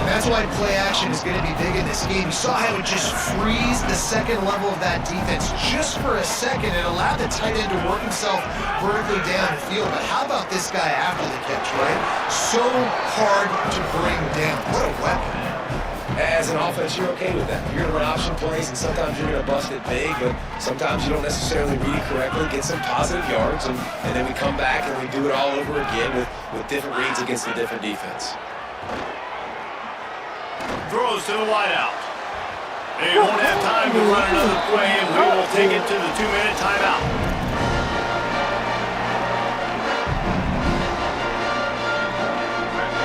And that's why play action is going to be big in this game. You saw how it just frees the second level of that defense just for a second. It allowed the tight end to work himself vertically down the field. But how about this guy after the catch, right? So hard to bring down. What a weapon. As an offense, you're okay with that. You're going to run option plays, and sometimes you're going to bust it big, but sometimes you don't necessarily read it correctly, get some positive yards, and then we come back and we do it all over again with different reads against a different defense. Throws to the wideout. They won't have time to run another play, and we will take it to the 2-minute timeout.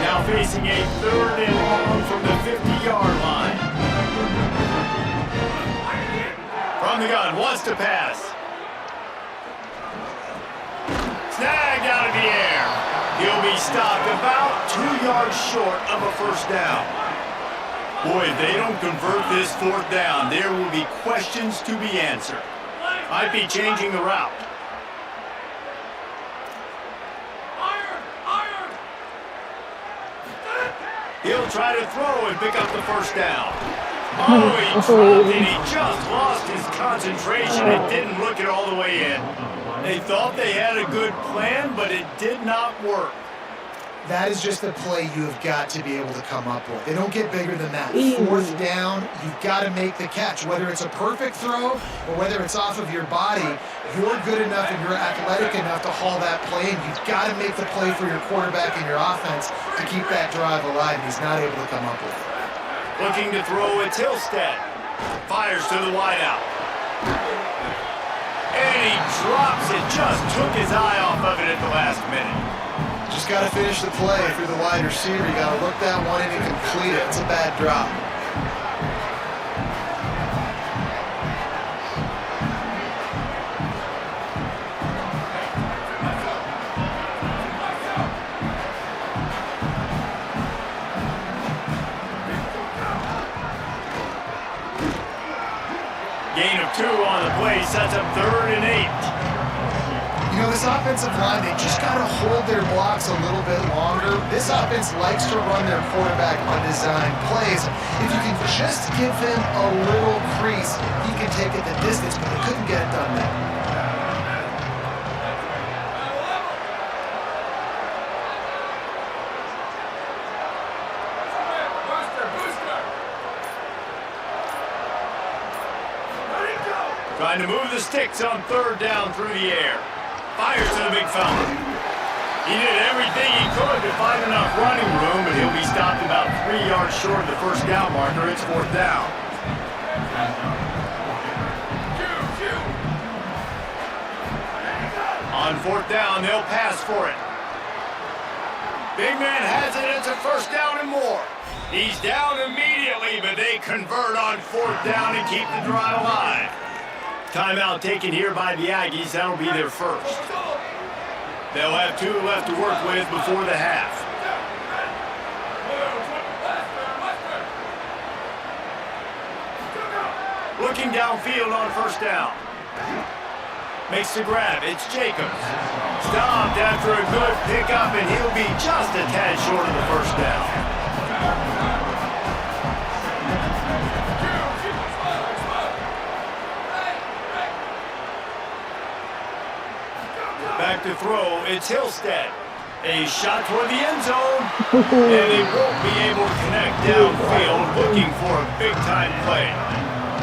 Now facing a 3rd and long from the 50-yard line. From the gun, wants to pass. Snagged out of the air. He'll be stopped about 2 yards short of a 1st down. Boy, if they don't convert this 4th down, there will be questions to be answered. Might be changing the route. He'll try to throw and pick up the first down. Oh, he dropped and he just lost his concentration and didn't look it all the way in. They thought they had a good plan, but it did not work. That is just a play you have got to be able to come up with. They don't get bigger than that. Fourth down, you've got to make the catch. Whether it's a perfect throw or whether it's off of your body, you're good enough and you're athletic enough to haul that play, and you've got to make the play for your quarterback and your offense to keep that drive alive, and he's not able to come up with it. Looking to throw, it's Hillstead. Fires to the wideout. And he drops it, just took his eye off of it at the last minute. Just got to finish the play if you're the wide receiver. You got to look that one in and complete it. It's a bad drop. Gain of 2 on the play sets up 3rd and 8. You know, this offensive line, they just got to hold their blocks a little bit longer. This offense likes to run their quarterback on design plays. If you can just give him a little crease, he can take it the distance, but they couldn't get it done there. Trying to move the sticks on 3rd down through the air. Fires to the big fella. He did everything he could to find enough running room, but he'll be stopped about 3 yards short of the first down marker. It's 4th down. On 4th down, they'll pass for it. Big man has it. It's a 1st down and more. He's down immediately, but they convert on 4th down and keep the drive alive. Timeout taken here by the Aggies. That'll be their first. They'll have 2 left to work with before the half. Looking downfield on 1st down. Makes the grab. It's Jacobs. Stopped after a good pickup, and he'll be just a tad short of the 1st down. Back to throw, it's Hillstead. A shot toward the end zone, and they won't be able to connect downfield, looking for a big-time play.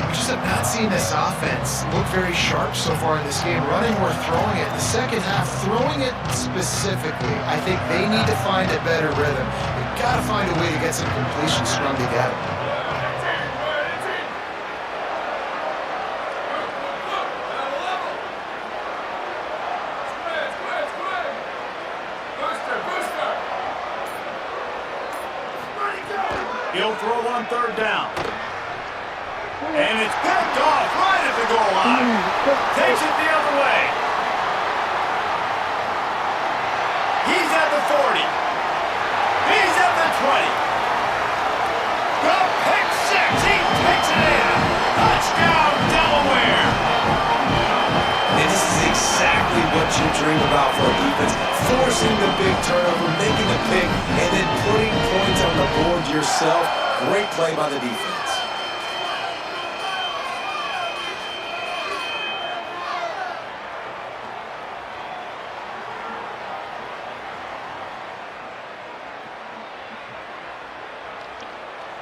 We just have not seen this offense look very sharp so far in this game, running or throwing it. The second half, throwing it specifically, I think they need to find a better rhythm. They've got to find a way to get some completions strung together. He'll throw on 3rd down. And it's picked off right at the goal line. Takes it the other way. He's at the 40. He's at the 20. The pick 6. He takes it in. Touchdown, Delaware. And this is exactly what you dream about for a defense. Forcing the big turnover, making the pick, and then putting points on the board yourself. Great play by the defense.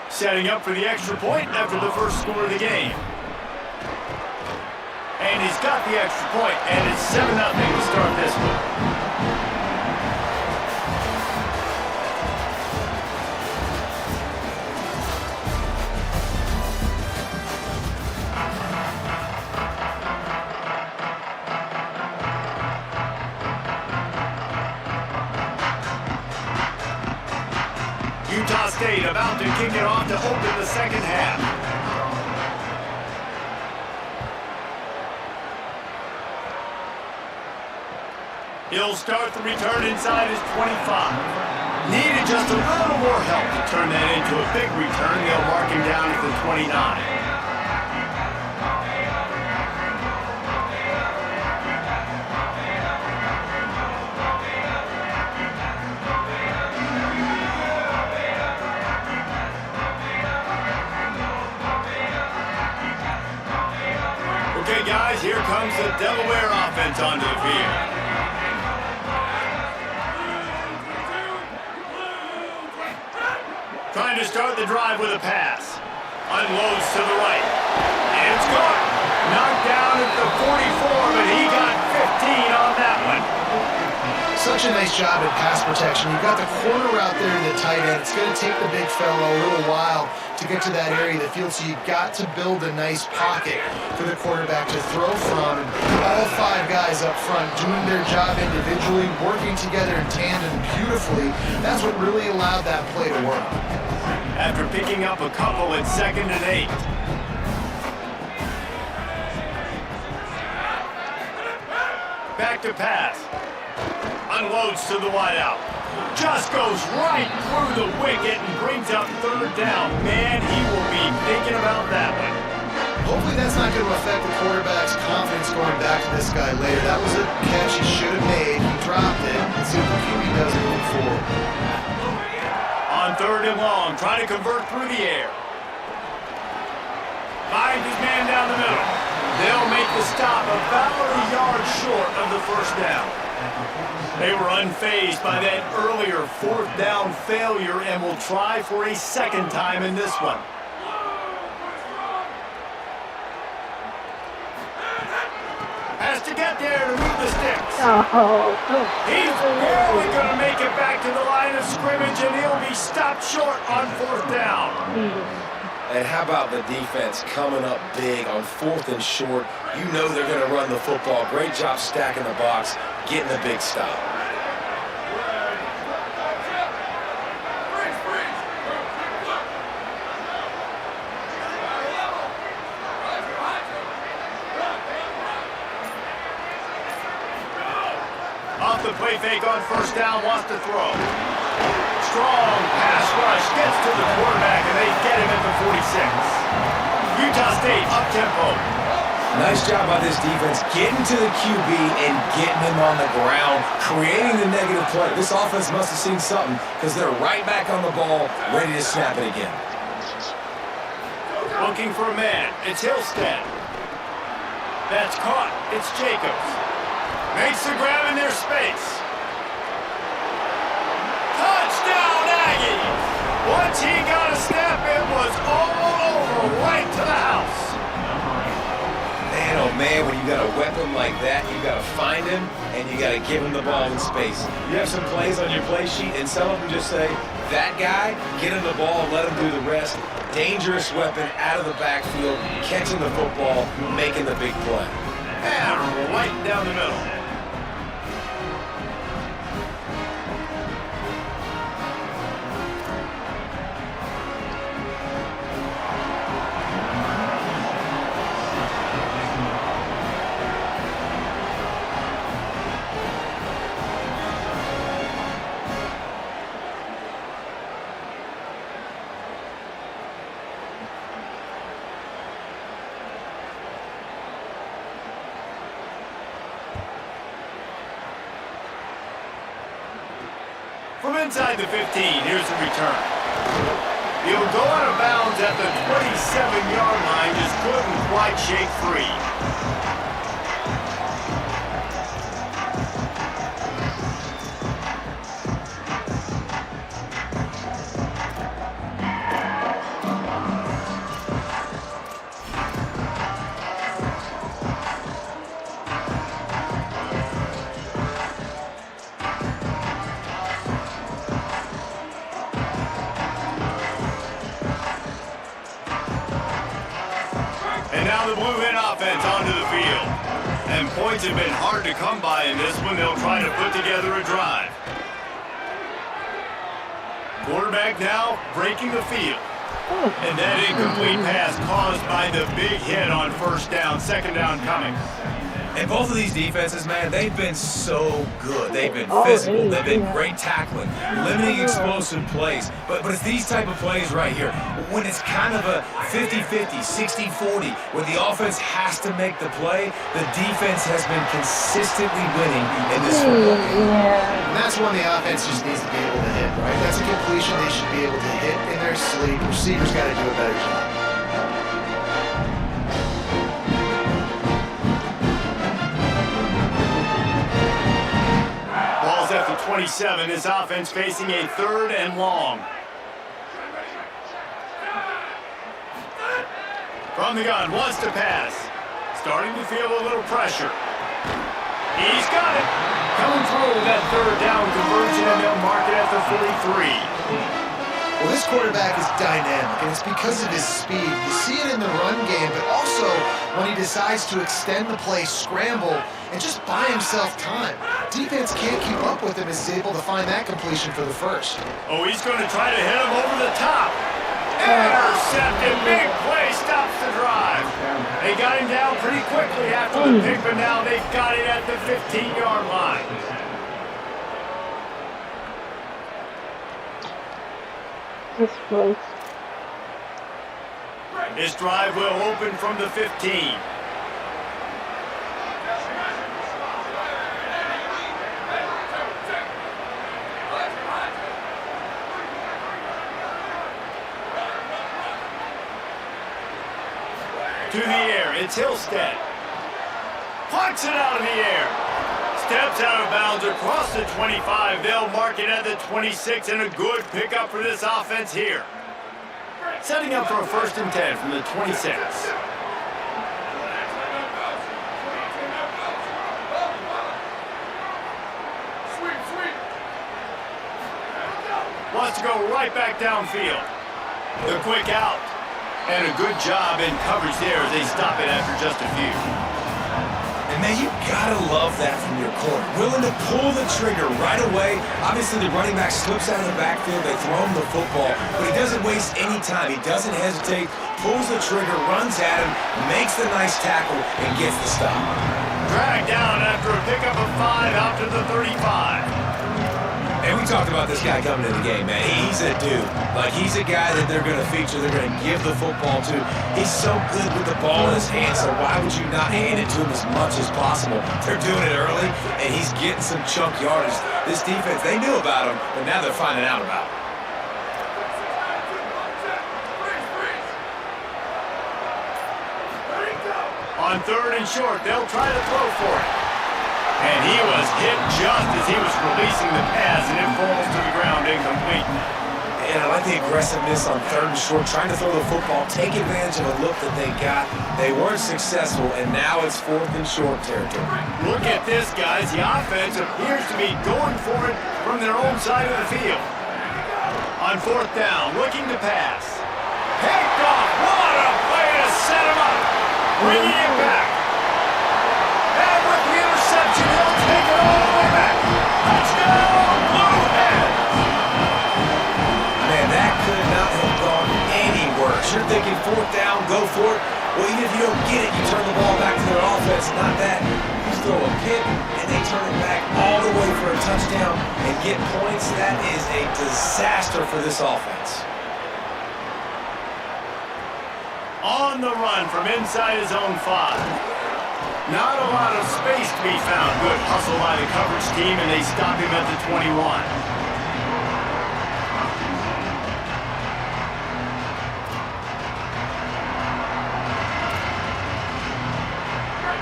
Setting up for the extra point after the first score of the game. And he's got the extra point, and it's 7-0 to start this one. Utah State about to kick it off to open the second half. He'll start the return inside his 25. Needed just a little more help to turn that into a big return. They'll mark him down at the 29. comes the Delaware offense onto the field. Trying to start the drive with a pass. Unloads to the right. And it's caught. Knocked down at the 44, but he got 15 on that one. Such a nice job at pass protection. You've got the corner out there in the tight end. It's going to take the big fella a little while to get to that area of the field, so you've got to build a nice pocket for the quarterback to throw from. And all 5 guys up front doing their job individually, working together in tandem beautifully. That's what really allowed that play to work. After picking up a couple at 2nd and 8. Back to pass. Unloads to the wideout. Just goes right through the wicket and brings up 3rd down. Man, he will be thinking about that one. Hopefully that's not going to affect the quarterback's confidence going back to this guy later. That was a catch he should have made. He dropped it. Let's see what the QB does moving forward. On 3rd and long, trying to convert through the air. Finds his man down the middle. They'll make the stop about a yard short of the 1st down. They were unfazed by that earlier 4th down failure and will try for a 2nd time in this one. Has to get there to move the sticks. He's barely going to make it back to the line of scrimmage, and he'll be stopped short on 4th down. And how about the defense coming up big on 4th and short? You know they're going to run the football. Great job stacking the box, getting the big stop. Off the play fake on 1st down, wants to throw. Strong pass rush, gets to the quarterback, and they get him at the 46. Utah State up-tempo. Nice job by this defense getting to the QB and getting him on the ground, creating the negative play. This offense must have seen something because they're right back on the ball, ready to snap it again. Looking for a man. It's Hillstead. That's caught. It's Jacobs. Makes the grab in their space. Touchdown, Aggie! Once he got a snap, it was all over, right to the house. Man, oh man, when you got a weapon like that, you got to find him and you got to give him the ball in space. You have some plays on your play sheet, and some of them just say, that guy, get him the ball, let him do the rest. Dangerous weapon out of the backfield, catching the football, making the big play. And right down the middle. From inside the 15, here's the return. He'll go out of bounds at the 27-yard line, just couldn't quite shake free. And now the Blue Hen offense onto the field. And points have been hard to come by in this one. They'll try to put together a drive. Quarterback now breaking the field. And that incomplete pass caused by the big hit on 1st down, 2nd down coming. And both of these defenses, man, they've been so good. They've been physical. They've been great tackling, limiting explosive plays. But it's these type of plays right here, when it's kind of a 50-50, 60-40, where the offense has to make the play, the defense has been consistently winning in this football game. And that's when the offense just needs to be able to hit, right? That's a completion they should be able to hit in their sleep. Receivers got to do a better job. 27, this offense facing a 3rd and long. From the gun, wants to pass. Starting to feel a little pressure. He's got it. Coming through with that 3rd down conversion, and they'll mark it at the 43. Well, this quarterback is dynamic, and it's because of his speed. You see it in the run game, but also when he decides to extend the play, scramble, and just buy himself time. Defense can't keep up with him as he's able to find that completion for the first. Oh, he's going to try to hit him over the top. Intercepted. Big play stops the drive. They got him down pretty quickly after the pick, but now they've got it at the 15-yard line. That's close. This drive will open from the 15. To the air, it's Hillstead. Plucks it out in the air. Steps out of bounds across the 25. They'll mark it at the 26, and a good pickup for this offense here. Setting up for a 1st and 10 from the 26. Wants to go right back downfield. The quick out. And a good job in coverage there as they stop it after just a few. And man, you gotta love that from your corner. Willing to pull the trigger right away. Obviously, the running back slips out of the backfield. They throw him the football, but he doesn't waste any time. He doesn't hesitate, pulls the trigger, runs at him, makes the nice tackle, and gets the stop. Dragged down after a pickup of 5 out to the 35. And we talked about this guy coming into the game, man. He's a dude. Like, he's a guy that they're going to feature, they're going to give the football to. He's so good with the ball in his hands, so why would you not hand it to him as much as possible? They're doing it early, and he's getting some chunk yardage. This defense, they knew about him, but now they're finding out about him. On 3rd and short, they'll try to throw for it. And he was hit just as he was releasing the pass, and it falls to the ground incomplete. And I like the aggressiveness on 3rd and short, trying to throw the football, take advantage of a look that they got. They weren't successful, and now it's 4th and short territory. Look at this, guys. The offense appears to be going for it from their own side of the field. On 4th down, looking to pass. Picked off. What a way to set him up. Bringing it back. And with the interception, he'll take it all the way back. Touchdown, Blue Hens. Man, that could not have gone any worse. You're thinking 4th down, go for it. Well, even if you don't get it, you turn the ball back to their offense. Not that. You throw a pick, and they turn it back all the way for a touchdown and get points. That is a disaster for this offense. On the run from inside his own 5. Not a lot of space to be found. Good hustle by the coverage team, and they stop him at the 21.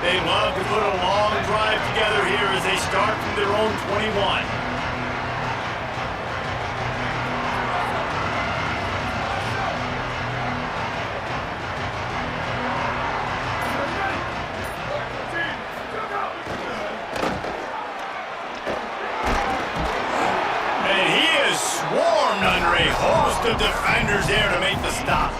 They love to put a long drive together here as they start from their own 21. Under a host of defenders there to make the stop.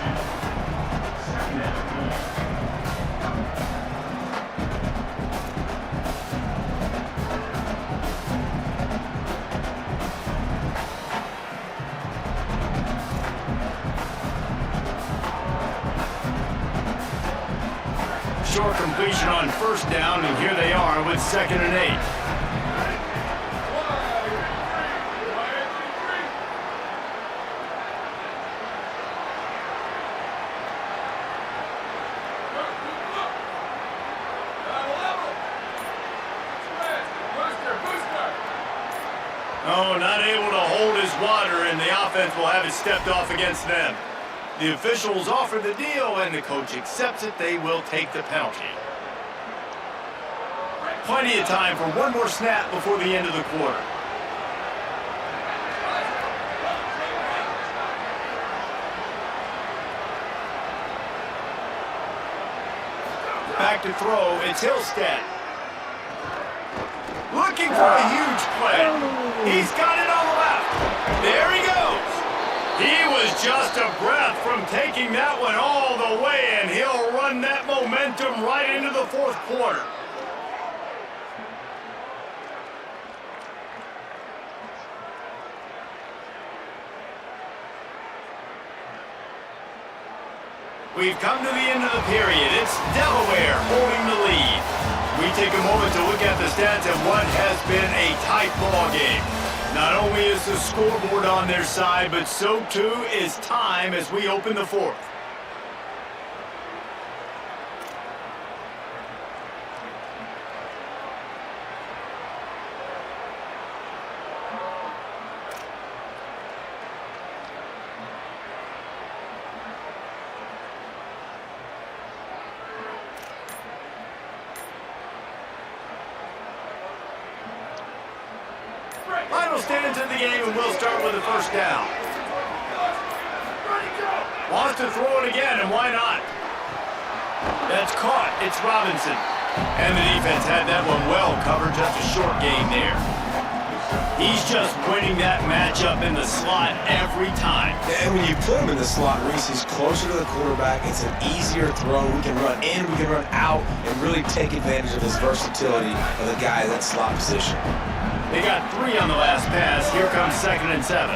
Short completion on 1st down, and here they are with 2nd and 8. Oh, not able to hold his water, and the offense will have it stepped off against them. The officials offer the deal, and the coach accepts it. They will take the penalty. Plenty of time for one more snap before the end of the quarter. Back to throw, it's Hillstead. Looking for a huge play. He's got it on the left. There he goes. He was just a breath from taking that one all the way, and he'll run that momentum right into the fourth quarter. We've come to the end of the period. It's Delaware holding the lead. We take a moment to look at the stats of what has been a tight ball game. Not only is the scoreboard on their side, but so too is time as we open the fourth. Final stands in the game, and we'll start with the first down. Wants to throw it again, and why not? That's caught. It's Robinson. And the defense had that one well covered, just a short gain there. He's just winning that matchup in the slot every time. And when you put him in the slot, Reese, he's closer to the quarterback. It's an easier throw. We can run in, we can run out, and really take advantage of his versatility of the guy in that slot position. They got 3 on the last pass. Here comes 2nd and 7.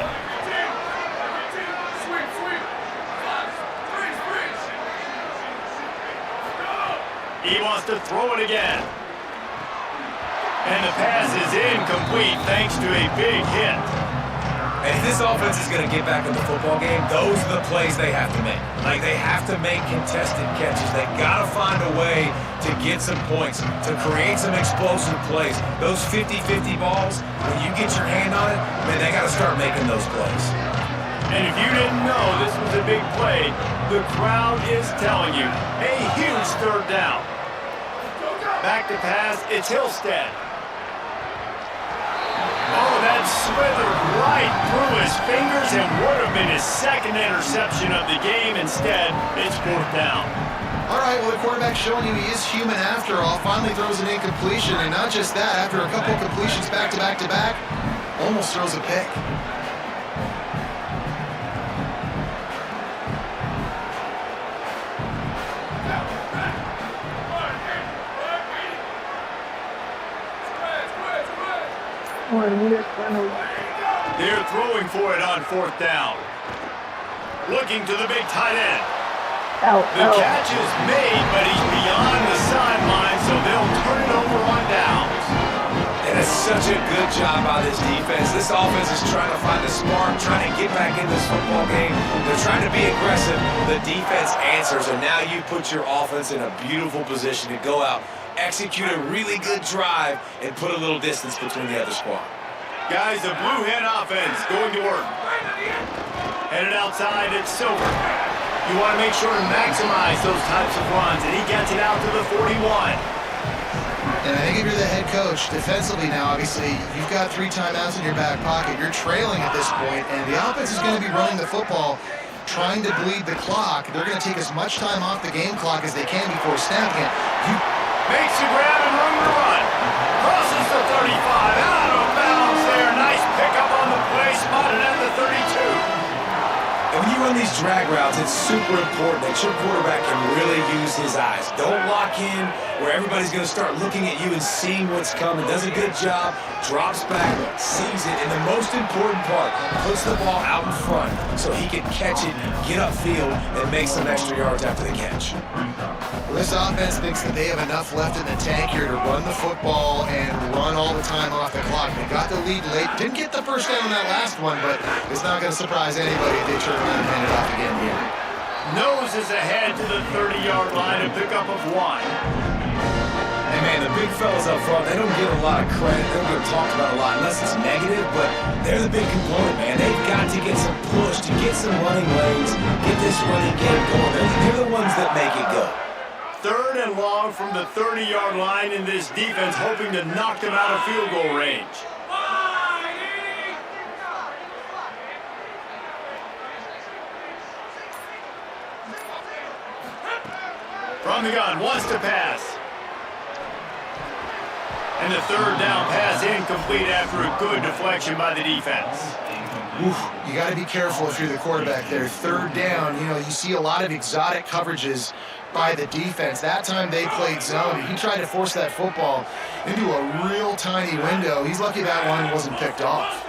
He wants to throw it again. And the pass is incomplete thanks to a big hit. And if this offense is going to get back in the football game, those are the plays they have to make. Like, they have to make contested catches. They got to find a way to get some points, to create some explosive plays. Those 50-50 balls, when you get your hand on it, man, they got to start making those plays. And if you didn't know this was a big play, the crowd is telling you. A huge 3rd down. Back to pass, it's Hillstead. Oh, that slithered right through his fingers and would have been his 2nd interception of the game. Instead, it's 4th down. All right, well, the quarterback's showing you he is human after all. Finally throws an incompletion, and not just that, after a couple of completions back to back to back, almost throws a pick. They're throwing for it on 4th down. Looking to the big tight end. The catch is made, but he's beyond the sideline, so they'll turn it over on downs. And it's such a good job by this defense. This offense is trying to find a spark, trying to get back in this football game. They're trying to be aggressive. The defense answers, and now you put your offense in a beautiful position to go out, execute a really good drive, and put a little distance between the other squad. Guys, the Blue Hen offense going to work. Headed outside, it's Silver. You want to make sure to maximize those types of runs, and he gets it out to the 41. And I think if you're the head coach, defensively now, obviously, you've got 3 timeouts in your back pocket. You're trailing at this point, and the offense is going to be running the football, trying to bleed the clock. They're going to take as much time off the game clock as they can before snapping it. Makes the grab and room to run. Crosses the 35, out of bounds there. Nice pickup on the play, spotted at the 32. And when you run these drag routes, it's super important that your quarterback can really use his eyes. Don't lock in where everybody's going to start looking at you and seeing what's coming. Does a good job, drops back, sees it, and the most important part, puts the ball out in front so he can catch it, get upfield, and make some extra yards after the catch. Well, this offense thinks that they have enough left in the tank here to run the football and run all the time off the clock. They got the lead late. Didn't get the first down on that last one, but it's not going to surprise anybody if they turn around and hand it off again here. Noses ahead to the 30-yard line, a pickup of 1. Hey, man, the big fellas up front, they don't get a lot of credit. They don't get talked about a lot unless it's negative, but they're the big component, man. They've got to get some push, to get some running lanes, get this running game going. They're the ones that make it go. 3rd and long from the 30-yard line, in this defense hoping to knock them out of field goal range. From the gun, wants to pass. And the third down pass incomplete after a good deflection by the defense. Oof, you got to be careful if you're the quarterback there. Third down, you see a lot of exotic coverages by the defense. That time they played zone. He tried to force that football into a real tiny window. He's lucky that one wasn't picked off.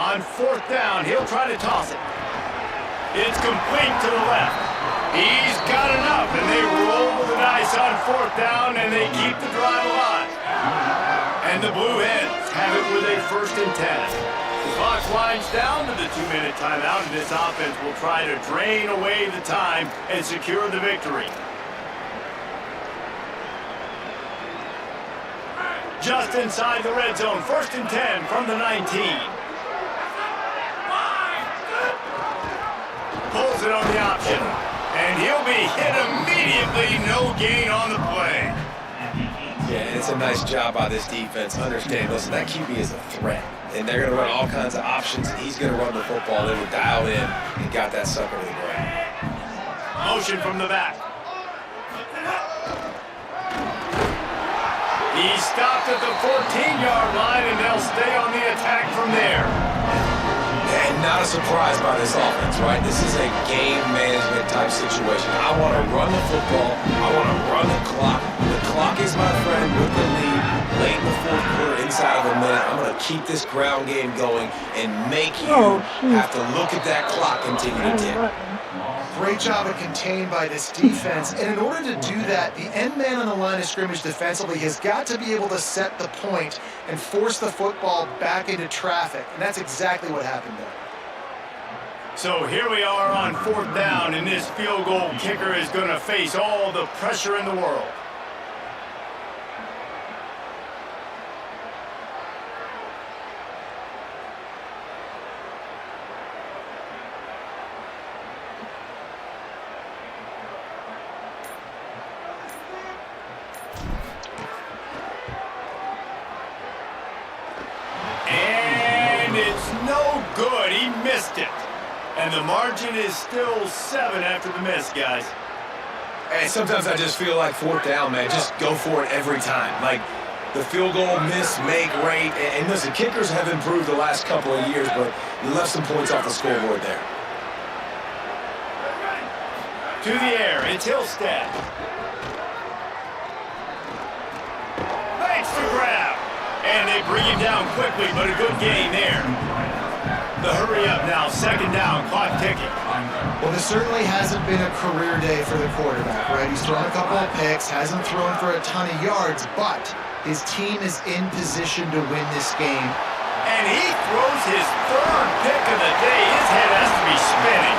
On fourth down, he'll try to toss it. It's complete to the left. He's got enough, and they roll the dice on fourth down, and they keep the drive alive. And the Blue Hens have it with a 1st and 10. The clock winds down to the 2-minute timeout, and this offense will try to drain away the time and secure the victory. Just inside the red zone, 1st and 10 from the 19. Pulls it on the option, and he'll be hit immediately. No gain on the play. Yeah, and it's a nice job by this defense. Understand, listen, that QB is a threat, and they're going to run all kinds of options, and he's going to run the football. They were dialed in and got that sucker to the ground. Motion from the back. He's stopped at the 14-yard line, and they'll stay on the attack from there. And not a surprise by this offense, right? This is a game management type situation. I want to run the football. I want to run the clock. The clock is my friend with the lead. Late in the fourth quarter, inside of a minute, I'm going to keep this ground game going and make you have to look at that clock continue to tick. Great job of contained by this defense. And in order to do that, the end man on the line of scrimmage defensively has got to be able to set the point and force the football back into traffic. And that's exactly what happened there. So here we are on fourth down, and this field goal kicker is going to face all the pressure in the world. And it's no good. He missed it. And the margin is still 7 after the miss, guys. Hey, sometimes I just feel like fourth down, man. Just go for it every time. Like the field goal, miss, make rate. And listen, kickers have improved the last couple of years, but you left some points off the scoreboard there. To the air, it's Hillstead. Makes the grab. And they bring him down quickly, but a good gain there. The hurry up now, 2nd down, clock ticking. Well, this certainly hasn't been a career day for the quarterback, right? He's thrown a couple of picks, hasn't thrown for a ton of yards, but his team is in position to win this game. And he throws his 3rd pick of the day. His head has to be spinning.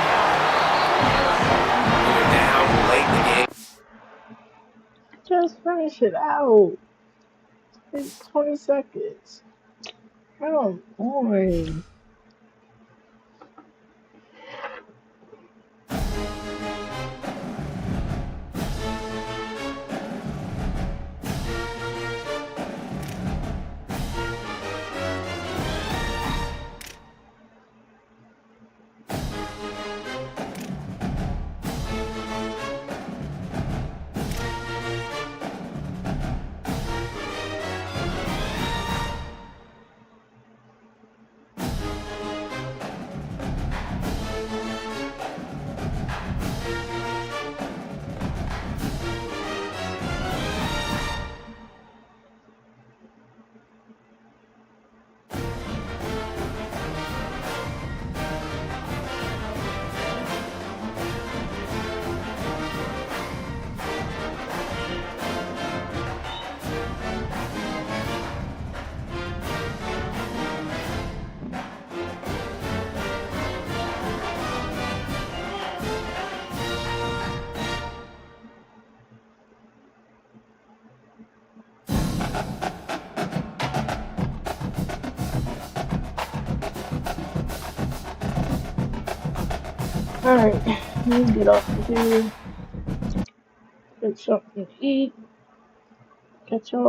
We're down late in the game. Just finish it out. It's 20 seconds. Oh boy. Alright, let me get off of here. Get something to eat. Catch y'all